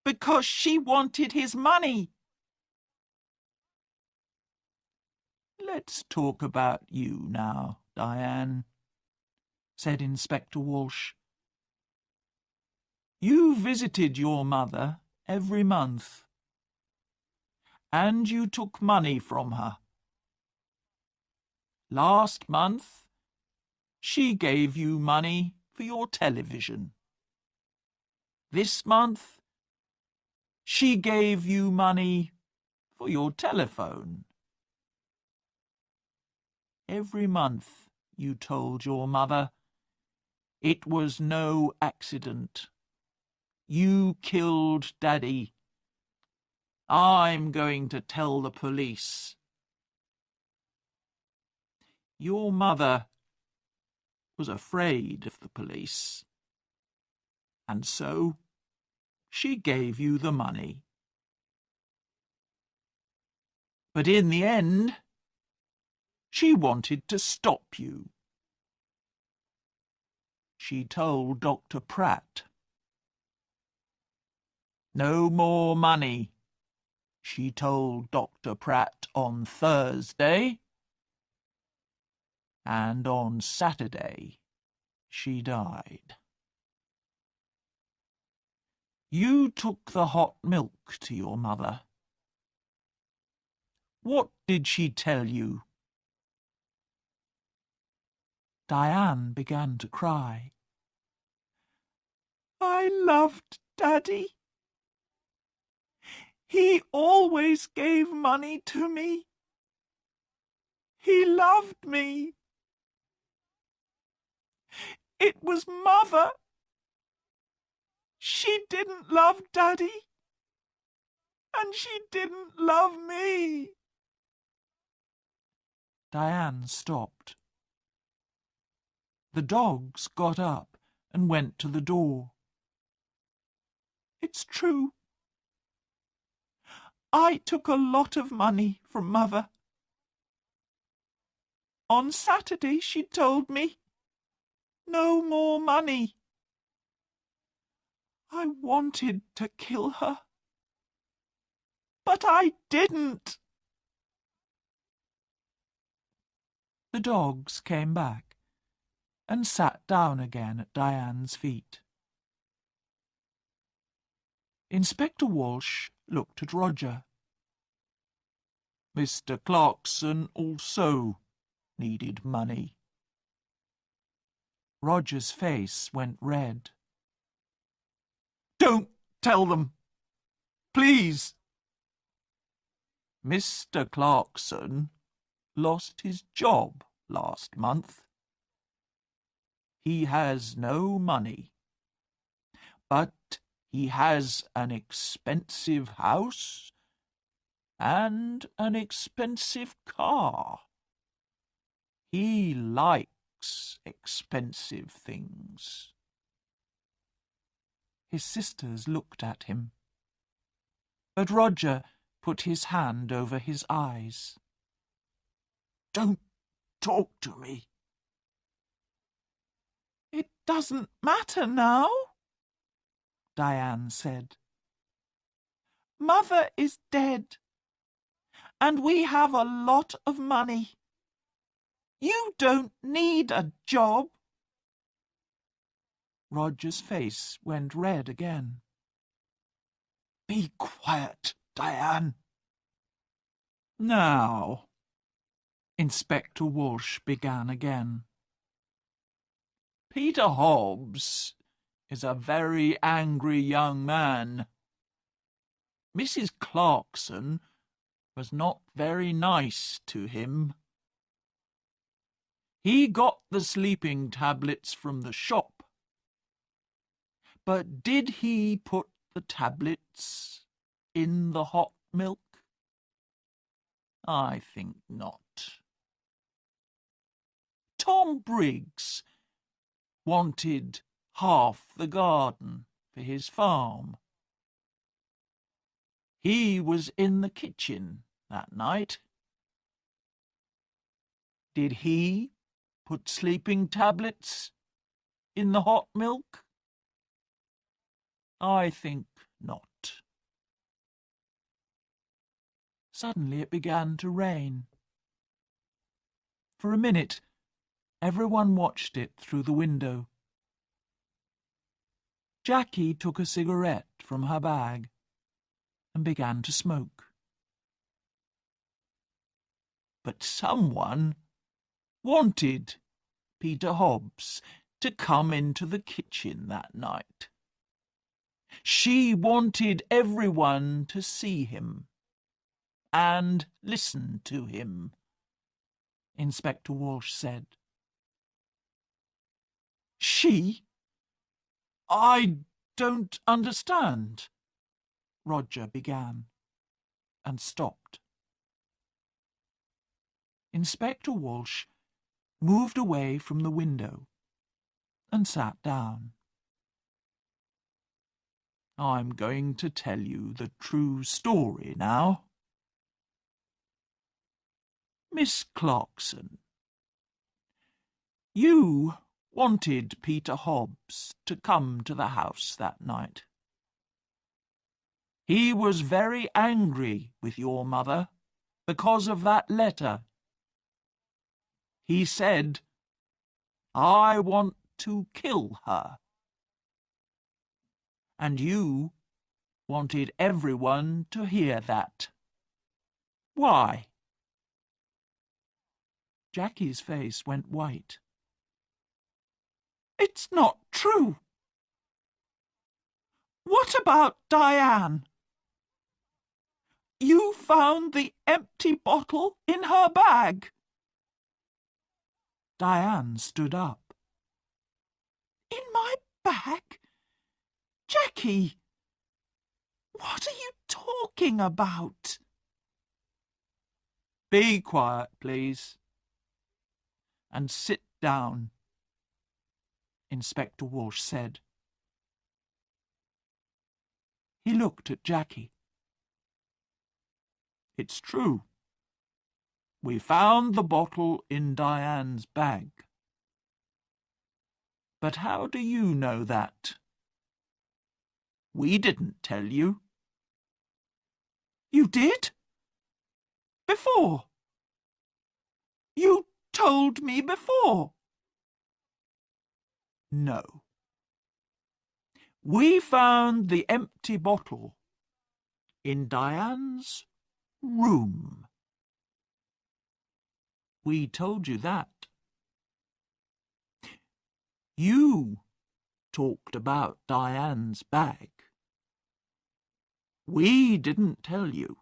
because she wanted his money." "Let's talk about you now, Diane," said Inspector Walsh. "You visited your mother every month, and you took money from her. Last month, she gave you money for your television. This month, she gave you money for your telephone. Every month you told your mother it was no accident. You killed Daddy. I'm going to tell the police." Your mother was afraid of the police, and so she gave you the money. But in the end, she wanted to stop you. She told Dr. Pratt. "No more money," she told Dr. Pratt on Thursday. And on Saturday she died. You took the hot milk to your mother. What did she tell you?" Diane began to cry. "I loved Daddy. He always gave money to me. He loved me. It was Mother She didn't love Daddy, and she didn't love me. Diane stopped. The dogs got up and went to the door. It's true. I took a lot of money from Mother. On Saturday she told me, no more money. I wanted to kill her, but I didn't. The dogs came back and sat down again at Diane's feet. Inspector Walsh looked at Roger. Mr. Clarkson also needed money. Roger's face went red. Don't tell them, please. Mr. Clarkson lost his job last month. He has no money, but he has an expensive house and an expensive car. He likes expensive things. His sisters looked at him, but Roger put his hand over his eyes. Don't talk to me. It doesn't matter now, Diane said. Mother is dead, and we have a lot of money. You don't need a job. Roger's face went red again. Be quiet, Diane. Now, Inspector Walsh began again. Peter Hobbs is a very angry young man. Mrs. Clarkson was not very nice to him. He got the sleeping tablets from the shop. But did he put the tablets in the hot milk? I think not. Tom Briggs wanted half the garden for his farm. He was in the kitchen that night. Did he put sleeping tablets in the hot milk? I think not. Suddenly it began to rain. For a minute, everyone watched it through the window. Jackie took a cigarette from her bag and began to smoke. But someone wanted Peter Hobbs to come into the kitchen that night. She wanted everyone to see him and listen to him, Inspector Walsh said. She? I don't understand, Roger began, and stopped. Inspector Walsh moved away from the window and sat down. I'm going to tell you the true story now. Miss Clarkson, you wanted Peter Hobbs to come to the house that night. He was very angry with your mother because of that letter. He said, I want to kill her. And you wanted everyone to hear that. Why? Jackie's face went white. It's not true. What about Diane? You found the empty bottle in her bag. Diane stood up. In my bag? Jackie, what are you talking about? Be quiet, please, and sit down, Inspector Walsh said. He looked at Jackie. It's true. We found the bottle in Diane's bag. But how do you know that? We didn't tell you. You did? Before? You told me before. No. We found the empty bottle in Diane's room. We told you that. You talked about Diane's bag. We didn't tell you.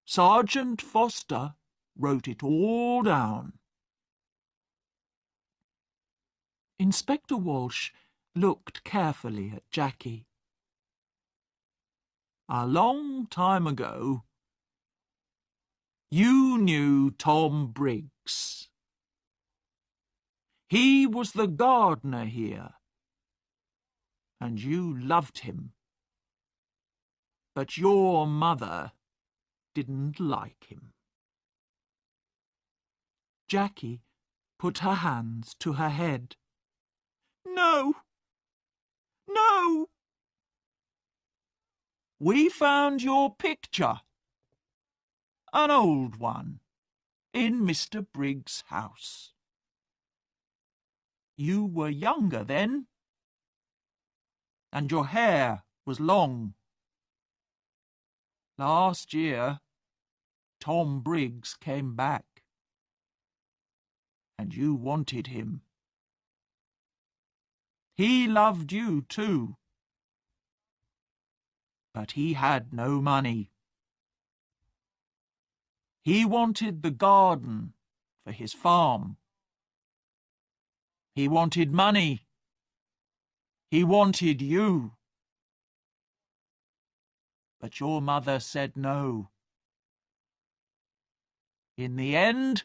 Sergeant Foster wrote it all down. Inspector Walsh looked carefully at Jackie. A long time ago, you knew Tom Briggs. He was the gardener here, and you loved him. But your mother didn't like him. Jackie put her hands to her head. No! No! We found your picture, an old one, in Mr. Briggs' house. You were younger then, and your hair was long. Last year, Tom Briggs came back, and you wanted him. He loved you too, but he had no money. He wanted the garden for his farm. He wanted money. He wanted you. But your mother said no. In the end,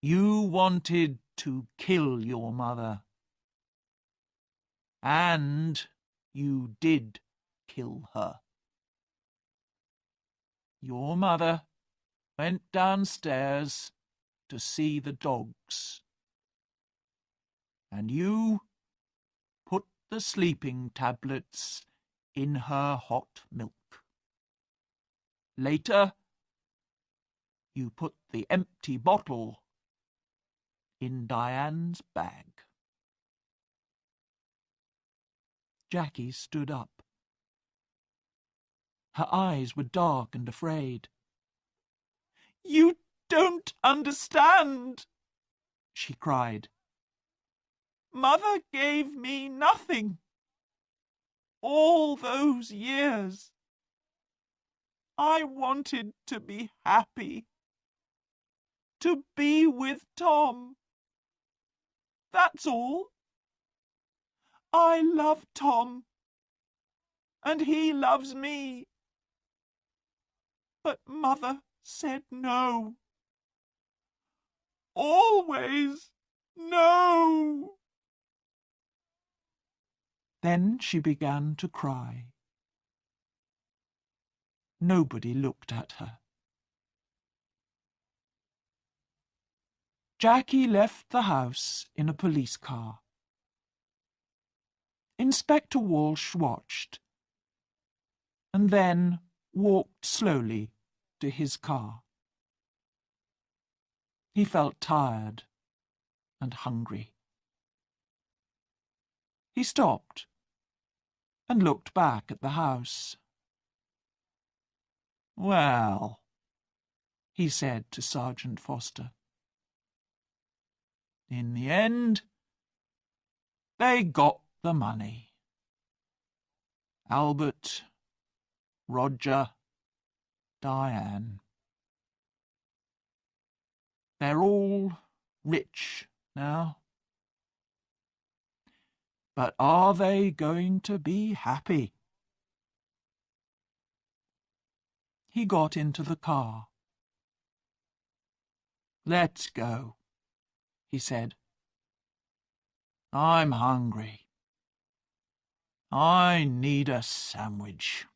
you wanted to kill your mother. And you did kill her. Your mother went downstairs to see the dogs. And you put the sleeping tablets in her hot milk. Later, you put the empty bottle in Diane's bag. Jackie stood up. Her eyes were dark and afraid. You don't understand, she cried. Mother gave me nothing. All those years. I wanted to be happy. To be with Tom. That's all. I love Tom. And he loves me. But Mother said no. Always no. Then she began to cry. Nobody looked at her. Jackie left the house in a police car. Inspector Walsh watched, and then walked slowly to his car. He felt tired and hungry. He stopped and looked back at the house. Well, he said to Sergeant Foster, in the end, they got the money. Albert, Roger, Diane. They're all rich now. But are they going to be happy? He got into the car. "Let's go," he said. "I'm hungry. I need a sandwich."